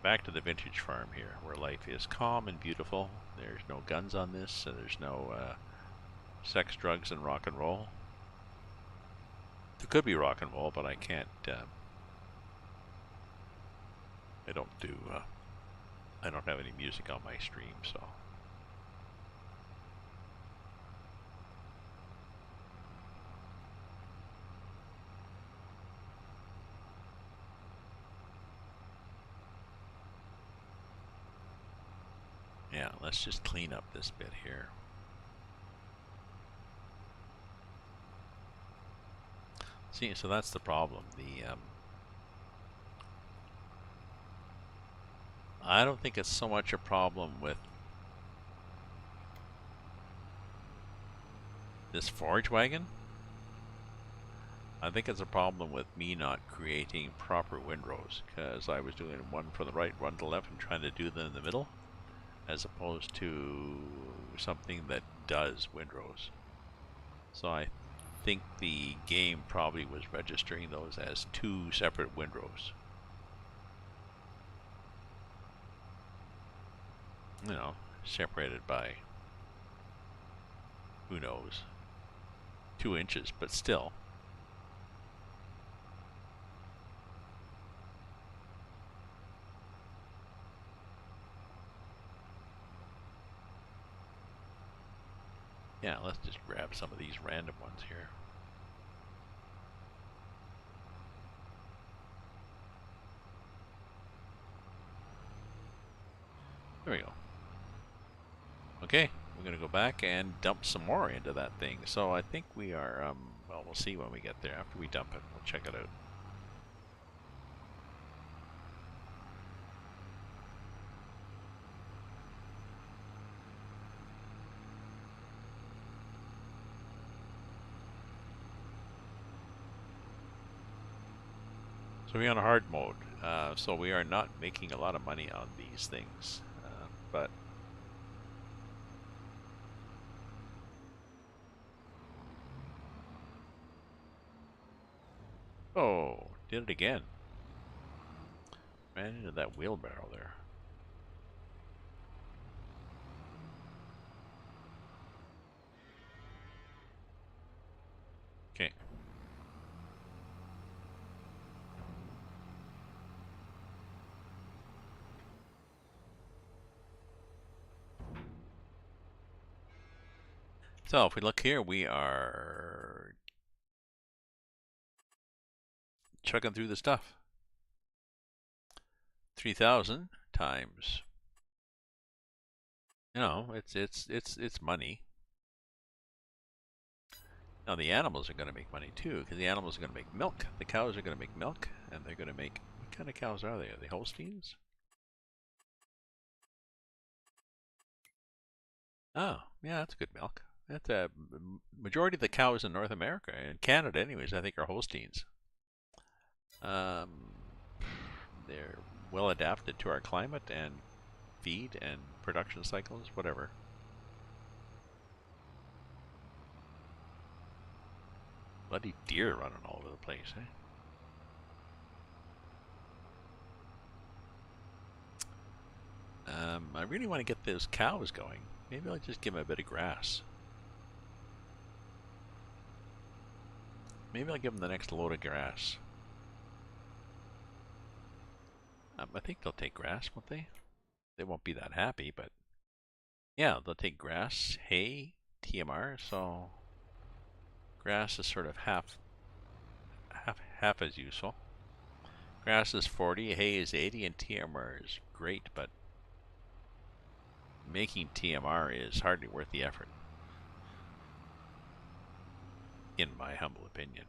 Back to the vintage farm here, where life is calm and beautiful. There's no guns on this, and there's no sex, drugs, and rock and roll. There could be rock and roll, but I can't. I don't do. I don't have any music on my stream, so. Yeah, let's just clean up this bit here. See, so that's the problem. I don't think it's so much a problem with this forage wagon. I think it's a problem with me not creating proper windrows, because I was doing one from the right, one to the left, and trying to do them in the middle, as opposed to something that does windrows. So I think the game probably was registering those as two separate windrows. You know, separated by, who knows, 2 inches, but still. Yeah, let's just grab some of these random ones here. There we go. Okay, we're going to go back and dump some more into that thing. So I think we are, well, we'll see when we get there. After we dump it, we'll check it out. So we're on a hard mode, so we are not making a lot of money on these things, but oh, did it again. Ran into that wheelbarrow there. Okay. So if we look here, we are chugging through the stuff. 3,000 times. You know, it's money. Now the animals are going to make money too, because the animals are going to make milk. The cows are going to make milk, and they're going to make. What kind of cows are they? Are they Holsteins? Oh, yeah, that's good milk. That's a majority of the cows in North America and Canada, anyways, I think are Holsteins. They're well adapted to our climate and feed and production cycles, whatever. Bloody deer running all over the place, eh? I really want to get those cows going. Maybe I'll just give them a bit of grass. Maybe I'll give them the next load of grass. I think they'll take grass, won't they? They won't be that happy, but yeah, they'll take grass, hay, TMR. So grass is sort of half as useful. Grass is 40, hay is 80, and TMR is great, but making TMR is hardly worth the effort. in my humble opinion.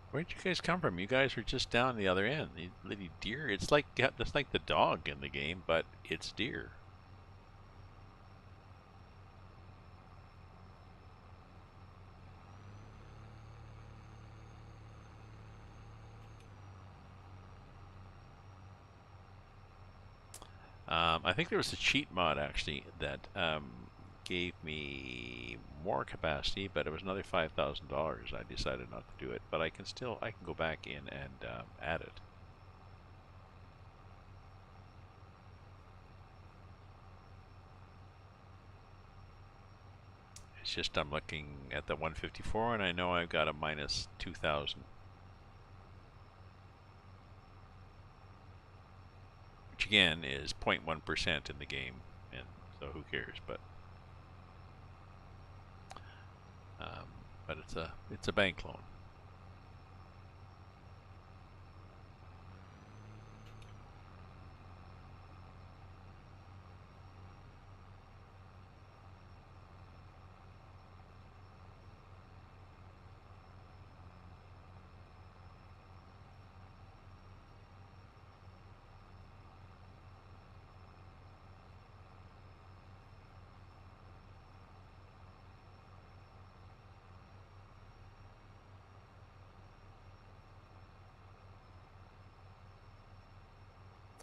Where'd you guys come from? You guys are just down the other end. You little deer. It's like the dog in the game, but it's deer. I think there was a cheat mod actually that gave me more capacity, but it was another $5,000. I decided not to do it, but I can go back in and add it. It's just I'm looking at the 154 and I know I've got a minus 2,000. Which again is 0.1% in the game, and so who cares, but it's a bank loan.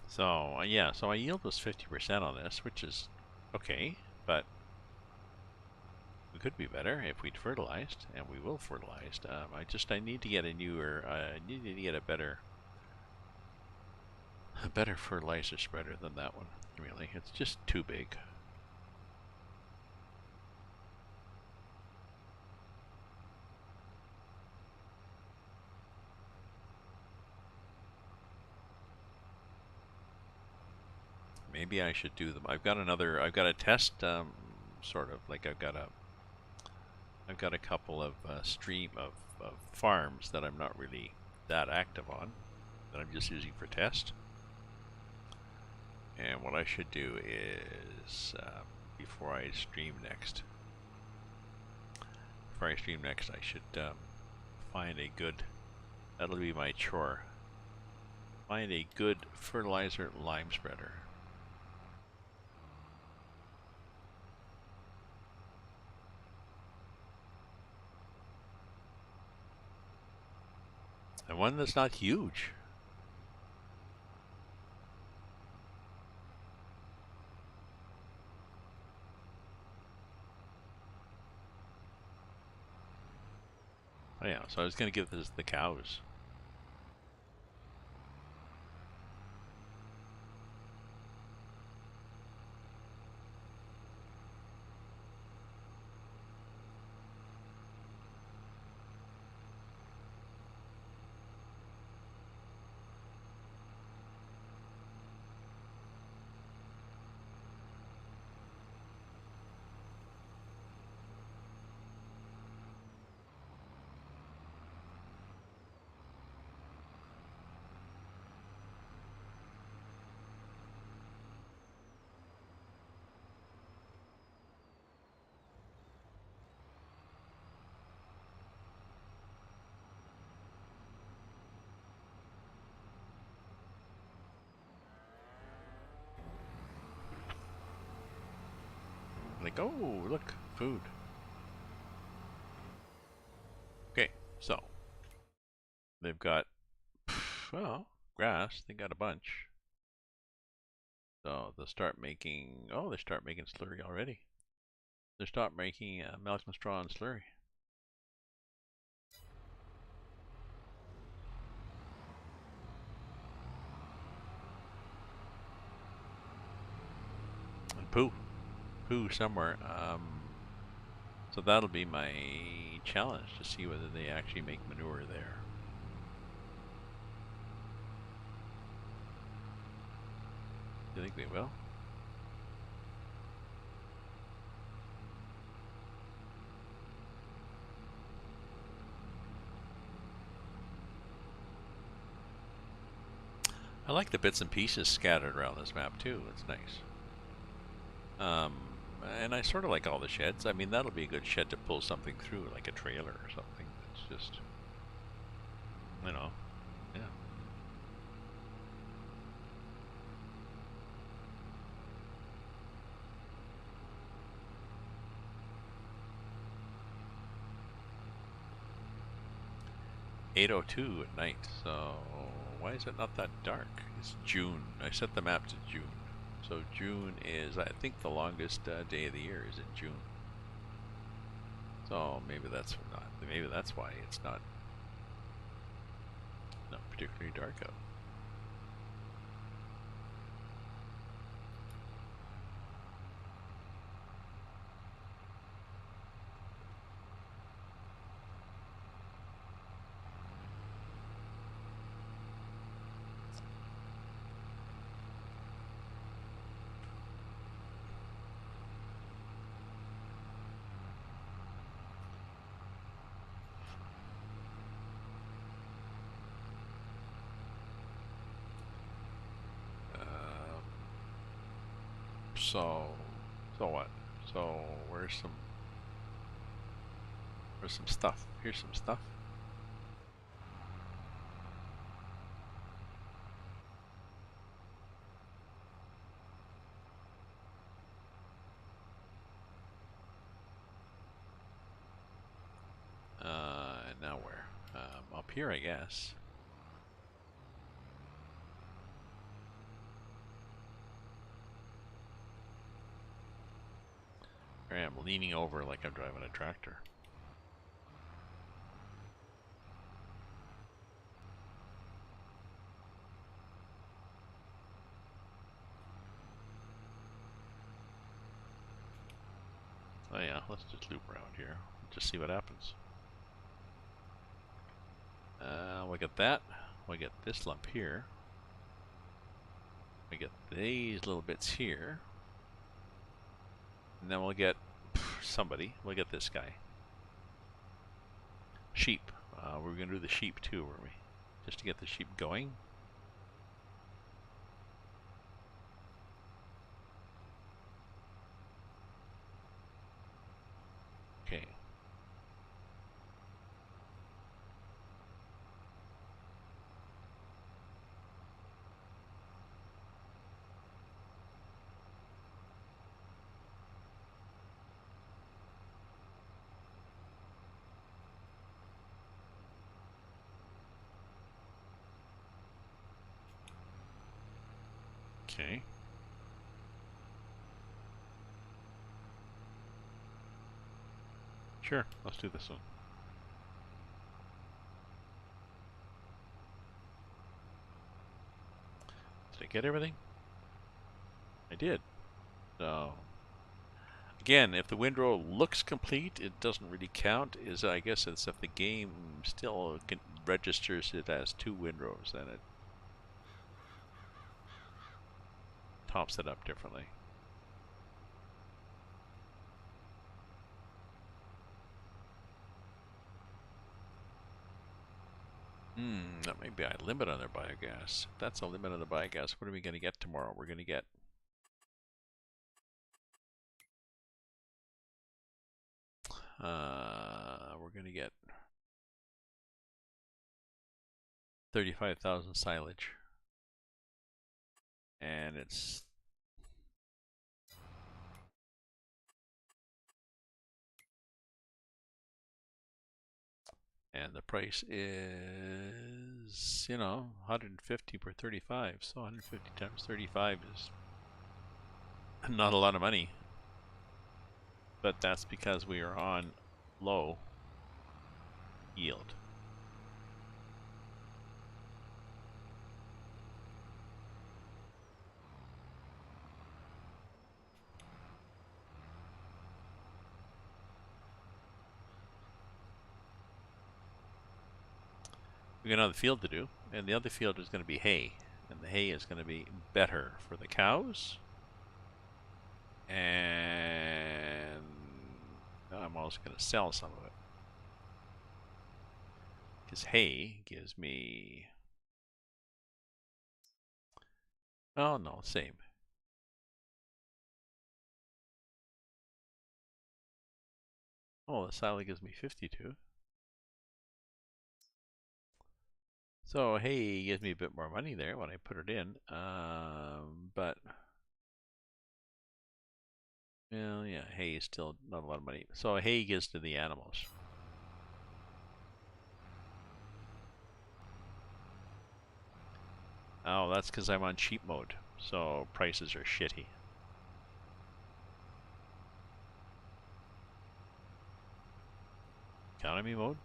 So yeah, so my yield was 50% on this, which is okay, but we could be better if we'd fertilized, and we will fertilize. I need to get a newer, I need to get a better fertilizer spreader than that one. Really, it's just too big. Maybe I should do them. I've got a test, sort of, like I've got a couple of of farms that I'm not really that active on, that I'm just using for test. And what I should do is, before I stream next, I should find a good, that'll be my chore, find a good fertilizer lime spreader. And one that's not huge. Oh yeah, so I was going to give this to the cows. Like, oh, look, food. Okay, so they've got, well, grass. They got a bunch. So they'll start making, oh, they start making slurry already. They start making milk and straw and slurry. And poo somewhere. So that'll be my challenge, to see whether they actually make manure there. Do you think they will? I like the bits and pieces scattered around this map too. It's nice. And I sort of like all the sheds. I mean, that'll be a good shed to pull something through, like a trailer or something. It's just, you know, yeah. (8:02 at night). So why is it not that dark? It's June. I set the map to June. So June is, I think, the longest day of the year is in June. So maybe that's not. Maybe that's why it's not particularly dark out. So what? So where's some stuff? Here's some stuff. Now where? Up here, I guess. I am leaning over like I'm driving a tractor. Oh yeah, let's just loop around here. Just see what happens. We get that. We get this lump here. We get these little bits here. And then we'll get somebody. We'll get this guy. Sheep. We're going to do the sheep too, were we? Just to get the sheep going. Okay. Okay. Sure, let's do this one. Did I get everything? I did. So, again, if the windrow looks complete, it doesn't really count. I guess it's if the game still registers it as 2 windrows, then it tops it up differently. That may be a limit on their biogas. If that's a limit on the biogas, what are we going to get tomorrow? We're going to get we're going to get 35,000 silage. And it's and the price is, 150 per 35. So 150 times 35 is not a lot of money. But that's because we are on low yield. We got another field to do, and the other field is going to be hay, and the hay is going to be better for the cows. And I'm also going to sell some of it, because hay gives me, oh no, same. Oh, the silo gives me 52. So hay gives me a bit more money there when I put it in, but well, yeah, hay is still not a lot of money. So hay gives to the animals. Oh, that's because I'm on cheap mode, so prices are shitty. Economy mode?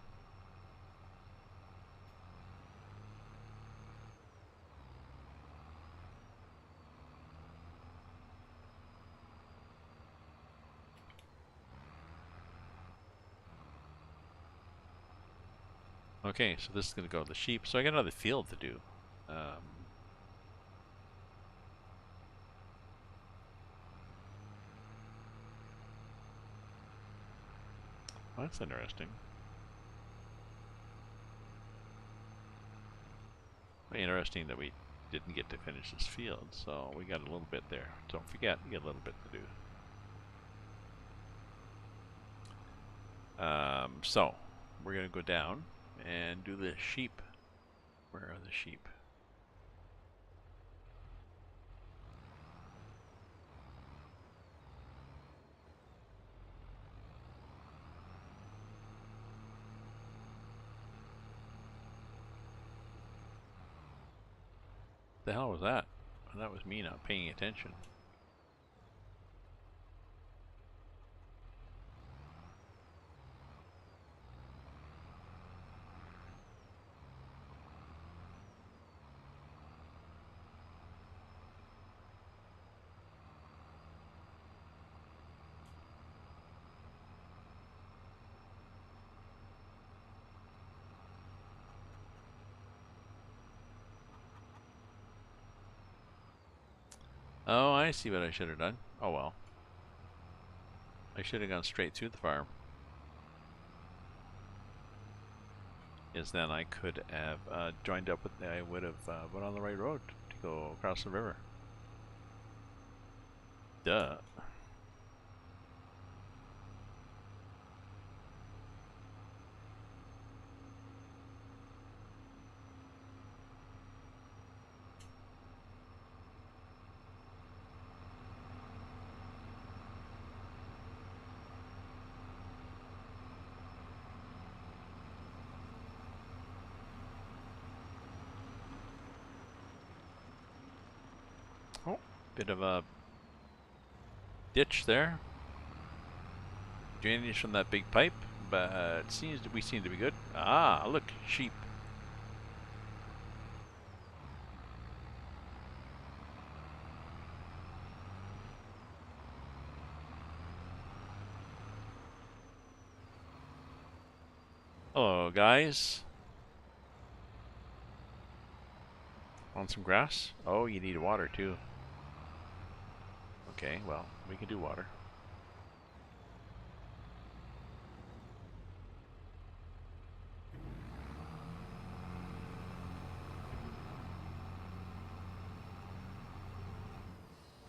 Okay, so this is going to go to the sheep. So I got another field to do. Well, that's interesting. Interesting that we didn't get to finish this field, so we got a little bit there. Don't forget, we got a little bit to do. So we're going to go down and do the sheep. Where are the sheep? The hell was that? That was me not paying attention. Oh, I see what I should have done. Oh well. I should have gone straight through the farm. Is then I could have joined up with, I would have went on the right road to go across the river. Duh. Oh, bit of a ditch there. Drainage from that big pipe, but we seem to be good. Ah, look, sheep. Hello, guys. Want some grass? Oh, you need water too. Okay, well, we can do water.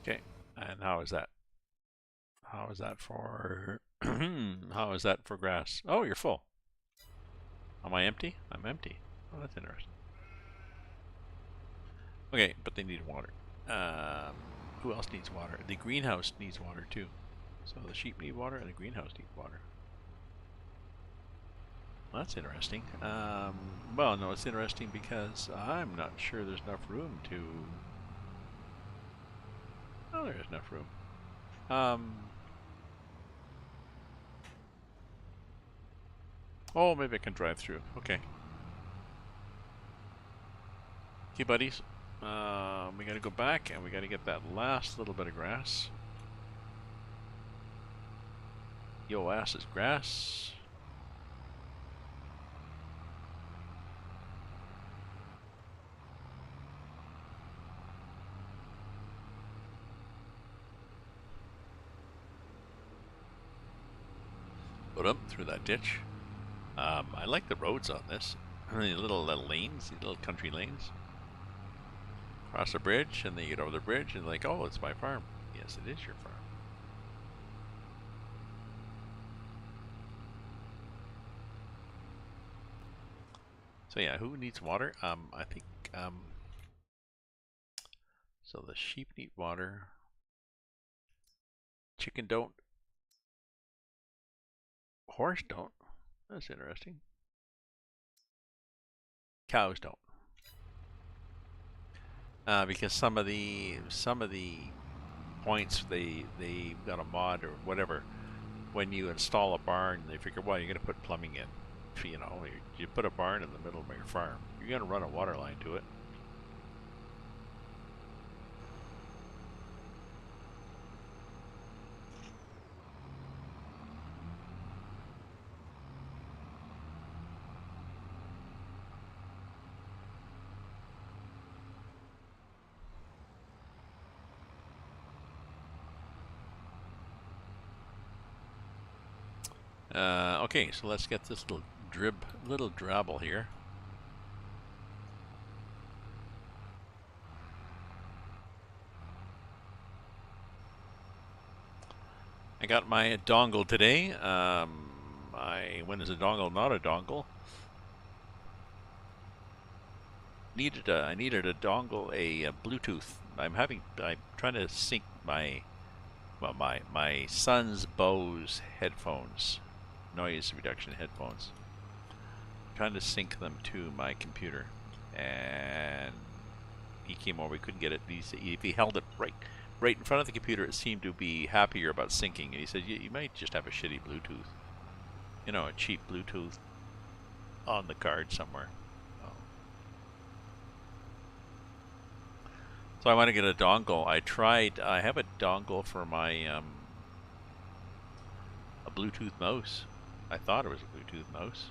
Okay, and how is that? How is that for... how is that for grass? Oh, you're full. Am I empty? I'm empty. Oh, that's interesting. Okay, but they need water. Who else needs water? The greenhouse needs water too. So the sheep need water and the greenhouse needs water. Well, that's interesting. Well, no, it's interesting because I'm not sure there's enough room to... Oh, there's enough room. Oh, maybe I can drive through. Okay. Okay, buddies. We gotta go back and we gotta get that last little bit of grass. Yo, ass is grass. Put them through that ditch. I like the roads on this. The little lanes, these little country lanes. Cross a bridge, and then you get over the bridge, and like, oh, it's my farm. Yes, it is your farm. So yeah, who needs water? I think, so the sheep need water. Chicken don't. Horse don't. That's interesting. Cows don't. Because some of the points they got a mod or whatever. When you install a barn, they figure, well, you're going to put plumbing in. You know, you put a barn in the middle of your farm, you're going to run a water line to it. Okay, so let's get this little drabble here. I got my dongle today. When is a dongle not a dongle? I needed a dongle, a Bluetooth. I'm trying to sync my son's Bose headphones, noise reduction headphones. I'm trying to sync them to my computer, and he came over. He couldn't get it. If he held it right in front of the computer, it seemed to be happier about syncing. And he said, you might just have a shitty Bluetooth, you know, a cheap Bluetooth on the card somewhere. So I want to get a dongle. I have a dongle for my a Bluetooth mouse. I thought it was a Bluetooth mouse.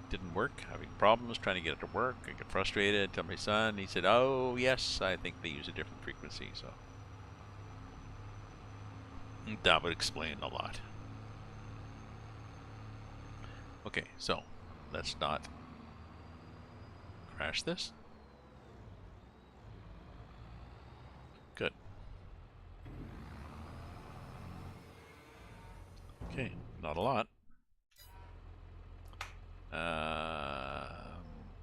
Didn't work. Having problems trying to get it to work. I get frustrated. Tell my son. He said, "Oh yes, I think they use a different frequency." So that would explain a lot. Okay, so let's not crash this. Good. Okay, not a lot.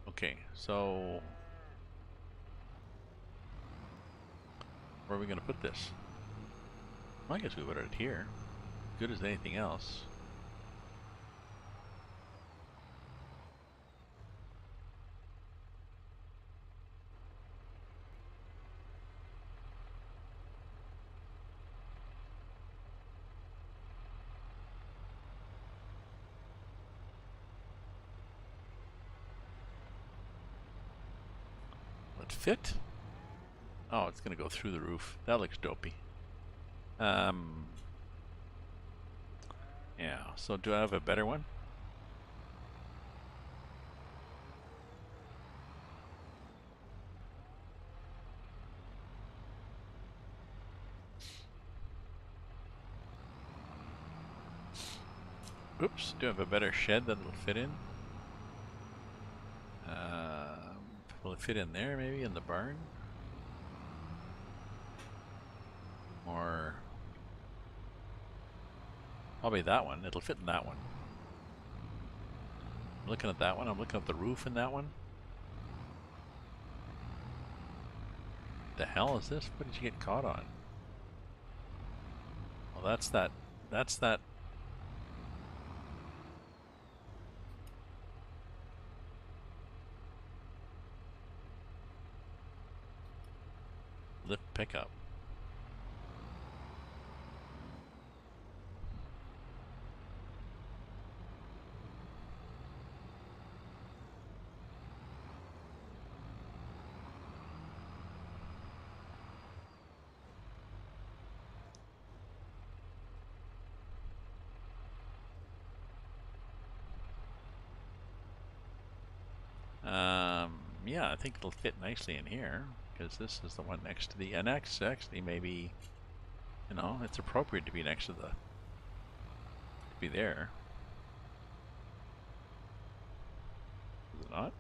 Okay, so where are we going to put this? Well, I guess we put it here. Good as anything else. Will it fit? Oh, it's going to go through the roof. That looks dopey. Yeah, so do I have a better one? Oops, do I have a better shed that it'll fit in? Will it fit in there, maybe, in the barn? Or probably that one. It'll fit in that one. I'm looking at that one. I'm looking at the roof in that one. The hell is this? What did you get caught on? Well, that's that. Lift pickup. Yeah, I think it'll fit nicely in here because this is the one next to the NX. Actually, maybe, you know, it's appropriate to be next to be there. Is it not?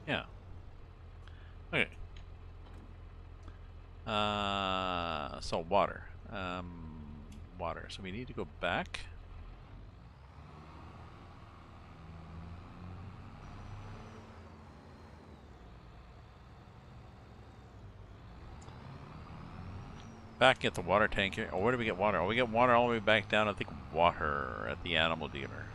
Yeah. Okay. So water. Water. So we need to go back. Back at the water tank here. Oh, where do we get water? Oh, we get water all the way back down, I think, water at the animal dealer.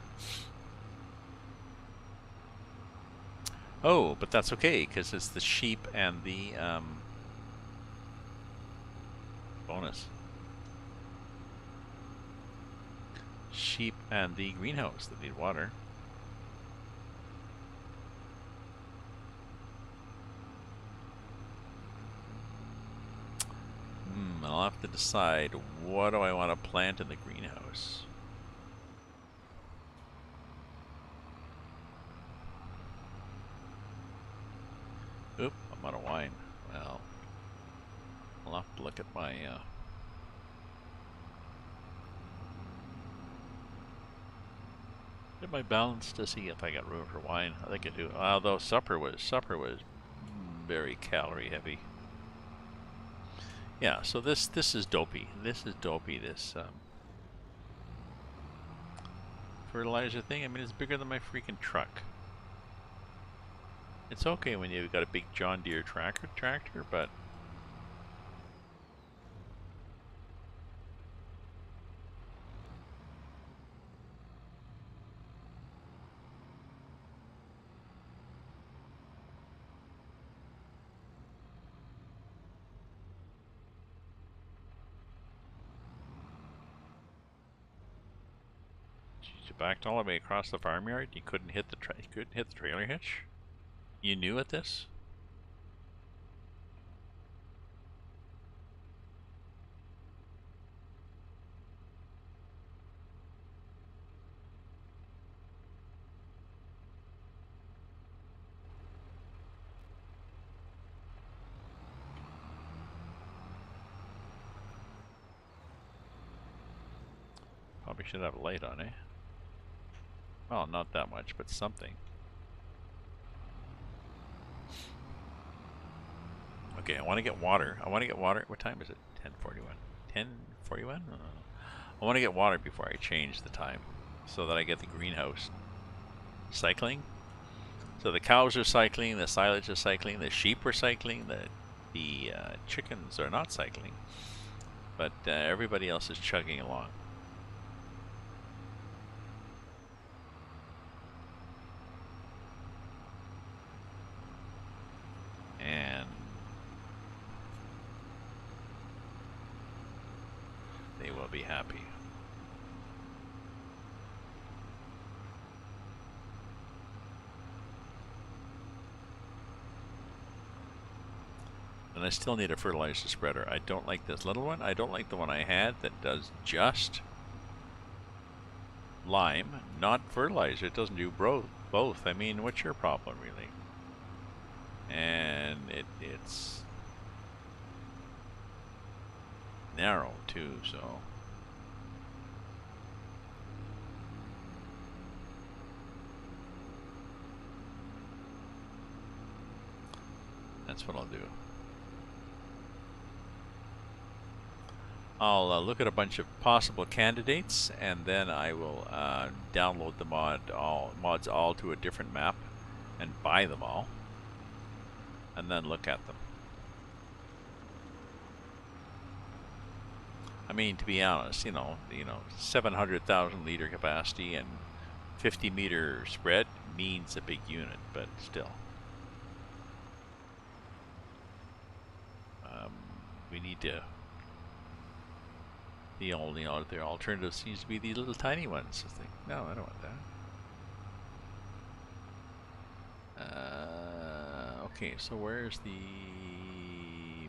Oh, but that's okay, because it's the sheep and the bonus. Sheep and the greenhouse that need water. I'll have to decide, what do I want to plant in the greenhouse? Oop, I'm out of wine. Well, I'll have to look at my get my balance to see if I got room for wine. I think I do. Although supper was very calorie heavy. Yeah, so this is dopey. This is dopey. This fertilizer thing. I mean, it's bigger than my freaking truck. It's okay when you've got a big John Deere tractor, but you backed all the way across the farmyard. You couldn't hit the trailer hitch. You knew at this? Probably should have a light on, eh? Well, not that much, but something. Okay, I want to get water. What time is it? 10:41. 10:41? I want to get water before I change the time, so that I get the greenhouse cycling. So the cows are cycling, the silage is cycling, the sheep are cycling, the chickens are not cycling, but everybody else is chugging along. And they will be happy. And I still need a fertilizer spreader. I don't like this little one. I don't like the one I had that does just lime, not fertilizer. It doesn't do both. I mean, what's your problem, really? And it's narrow too, so that's what I'll do. I'll look at a bunch of possible candidates, and then I will download the mods all to a different map and buy them all, and then look at them. I mean, to be honest, you know, 700,000 liter capacity and 50-meter spread means a big unit, but still. We need to. The only other alternative seems to be these little tiny ones. It's like, no, I don't want that. Okay, so where's the...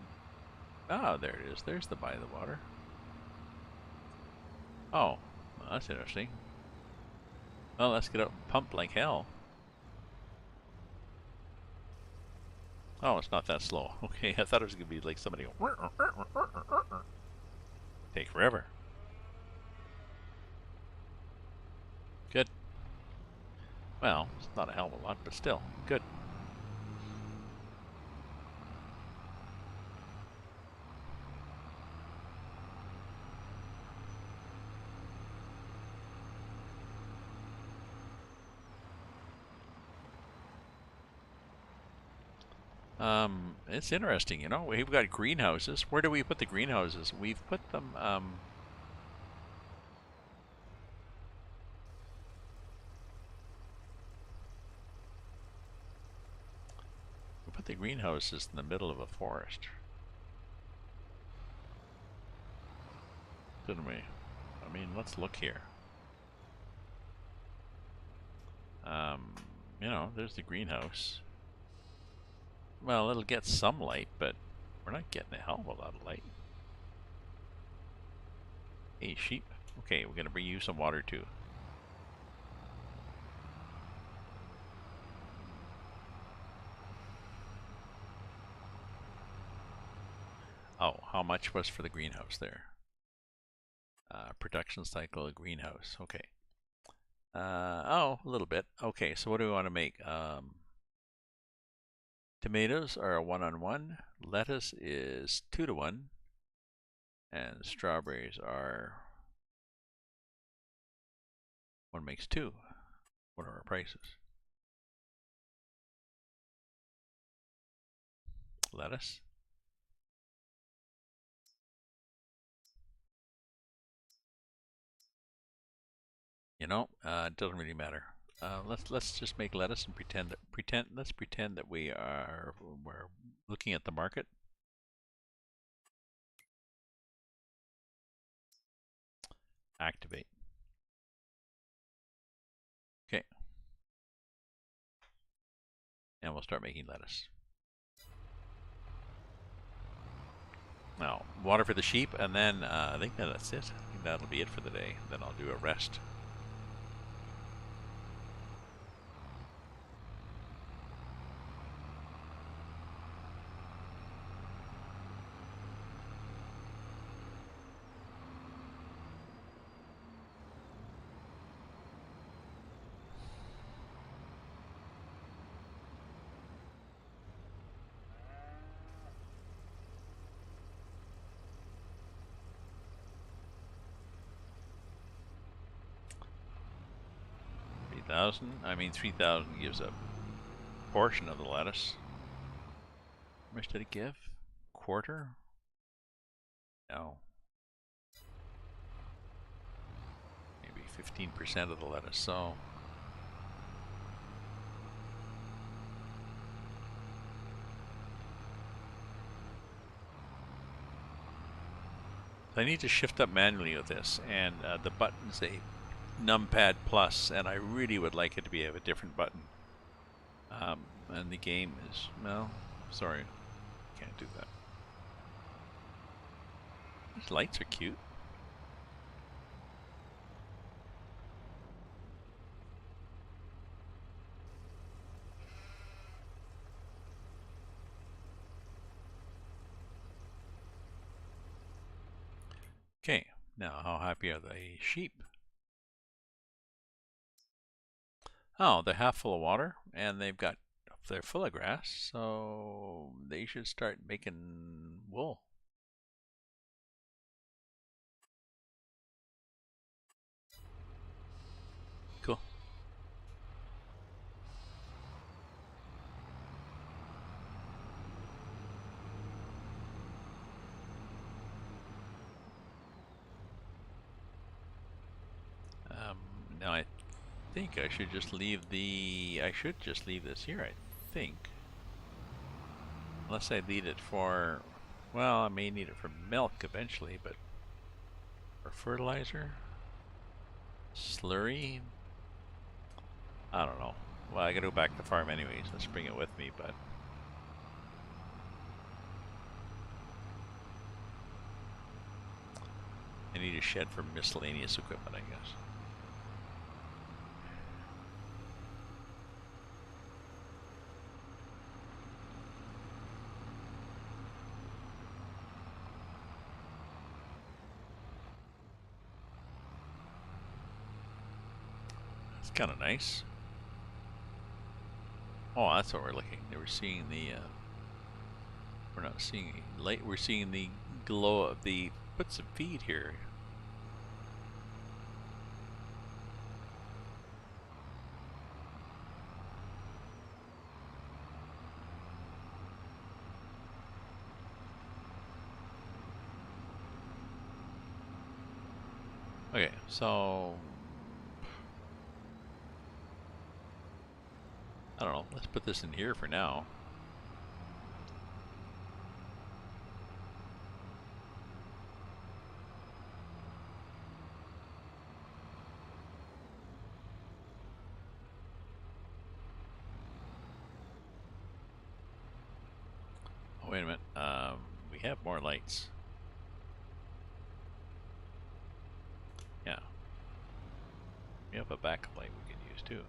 Ah, there it is. There's the buy the water. Oh, well, that's interesting. Well, let's get up and pump like hell. Oh, it's not that slow. Okay, I thought it was going to be like somebody going... Take forever. Good. Well, it's not a hell of a lot, but still, good. It's interesting, you know. We've got greenhouses. Where do we put the greenhouses? We've put them, we put the greenhouses in the middle of a forest, didn't we? I mean, let's look here. You know, there's the greenhouse. Well, it'll get some light, but we're not getting a hell of a lot of light. Hey, sheep. Okay, we're gonna bring you some water too. Oh, how much was for the greenhouse there? Production cycle greenhouse. Okay. Oh, a little bit. Okay, so what do we want to make? Tomatoes are a 1-on-1. Lettuce is 2-to-1. And strawberries are 1 makes 2. What are our prices? Lettuce. You know, it doesn't really matter. Let's just make lettuce and let's pretend that we're looking at the market. Activate. Okay. And we'll start making lettuce. Now, water for the sheep, and then I think that's it. I think that'll be it for the day. Then I'll do a rest. I mean, 3,000 gives a portion of the lettuce. How much did it give? Quarter? No. Maybe 15% of the lettuce, so. I need to shift up manually with this, and the button's a numpad plus, and I really would like it to be a different button. And the game is, no, sorry, can't do that. These lights are cute. Okay, now how happy are the sheep? Oh, they're half full of water, and they're full of grass, so they should start making wool. Cool. Now I think I should just leave this here, I think. Unless I need it for, well, I may need it for milk eventually, but for fertilizer? Slurry? I don't know. Well, I gotta go back to the farm anyways. Let's bring it with me, but I need a shed for miscellaneous equipment, I guess. It's kind of nice. Oh, that's what we're looking. We're seeing the. We're not seeing light. We're seeing the glow of the. Put some feed here. Okay, so I don't know. Let's put this in here for now. Oh, wait a minute. We have more lights. Yeah. We have a backup light we can use too.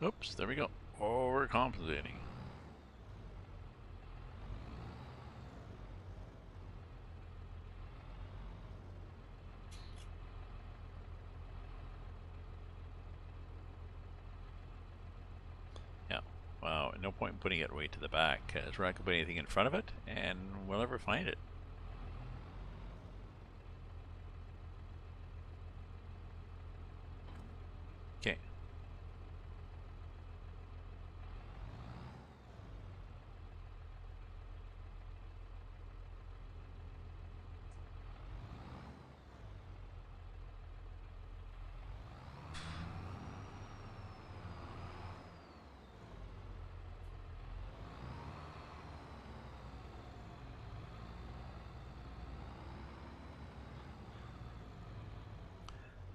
Oops, there we go. Overcompensating. Yeah. Wow, no point in putting it way to the back, because we're not going to put anything in front of it, and we'll never find it. Okay.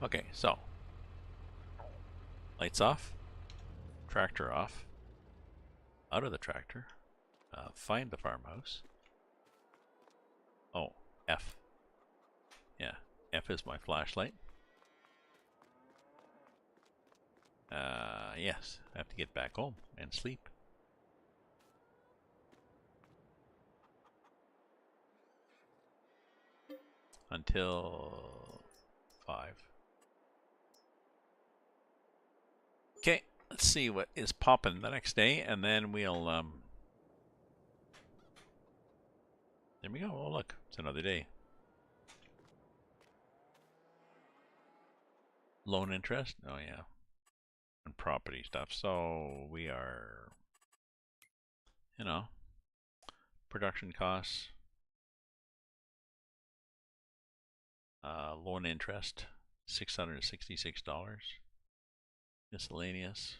Okay, so lights off, tractor off, out of the tractor, find the farmhouse. Oh, F. Yeah, F is my flashlight. Yes, I have to get back home and sleep. Until 5. Okay, let's see what is popping the next day, and then we'll, there we go. Oh, look, it's another day. Loan interest? Oh, yeah. And property stuff. So we are, you know, production costs, loan interest, $666. Miscellaneous.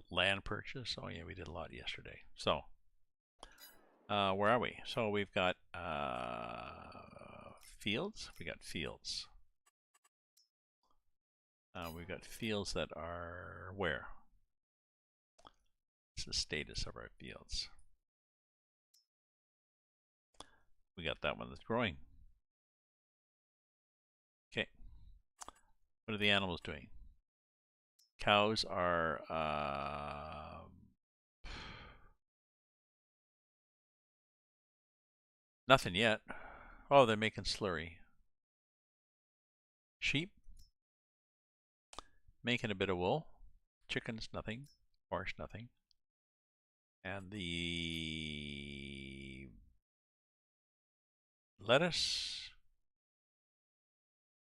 Land purchase. Oh, yeah, we did a lot yesterday. So, where are we? So we've got fields. We got fields. We've got fields that are where? What's the status of our fields? We got that one that's growing. Okay. What are the animals doing? Cows are nothing yet. Oh, they're making slurry. Sheep making a bit of wool. Chickens nothing. Horse nothing. And the lettuce,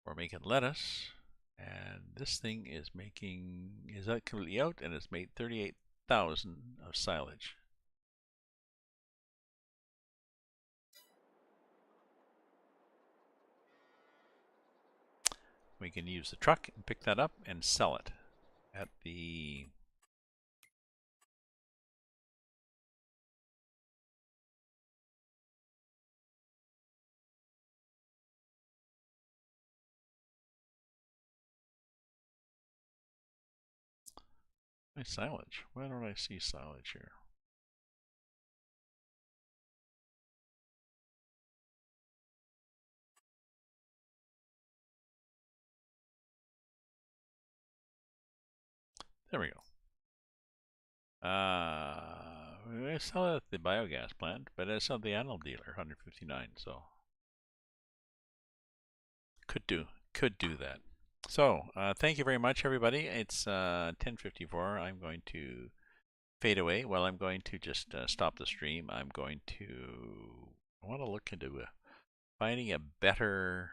we're making lettuce, and this thing is that completely out, and it's made 38,000 of silage. We can use the truck and pick that up and sell it at the my silage. Why don't I see silage here? There we go. We sell it at the biogas plant, but it's not the animal dealer, 159. So could do that. So thank you very much, everybody. It's 10:54. I'm going to fade away. Well, I'm going to just stop the stream. I want to look into finding a better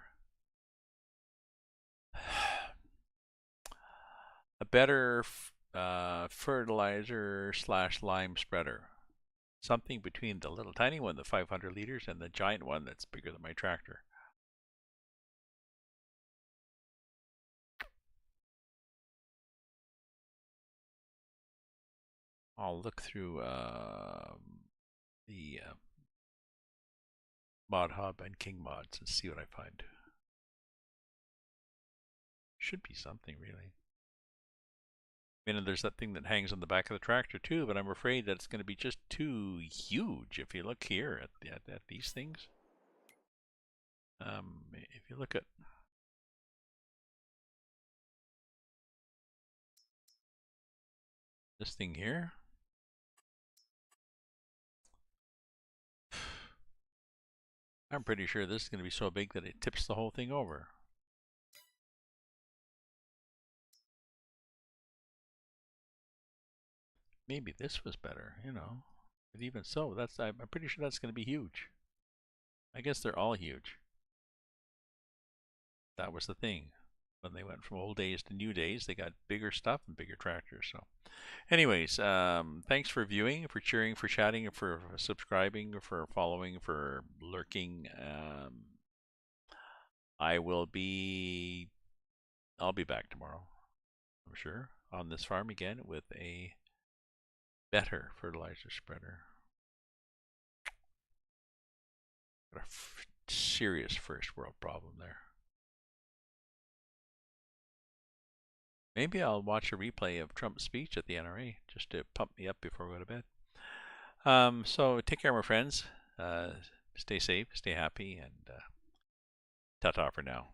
fertilizer / lime spreader. Something between the little tiny one, the 500 liters, and the giant one that's bigger than my tractor. I'll look through the Mod Hub and King Mods and see what I find. Should be something, really. I mean, there's that thing that hangs on the back of the tractor too, but I'm afraid that it's going to be just too huge. If you look here at these things, if you look at this thing here, I'm pretty sure this is going to be so big that it tips the whole thing over. Maybe this was better, you know. But even so, I'm pretty sure that's going to be huge. I guess they're all huge. That was the thing. When they went from old days to new days, they got bigger stuff and bigger tractors. So, anyways, thanks for viewing, for cheering, for chatting, for subscribing, for following, for lurking. I'll be back tomorrow, I'm sure, on this farm again with a better fertilizer spreader. Got a serious first world problem there. Maybe I'll watch a replay of Trump's speech at the NRA just to pump me up before I go to bed. So take care, my friends. Stay safe, stay happy, and ta-ta for now.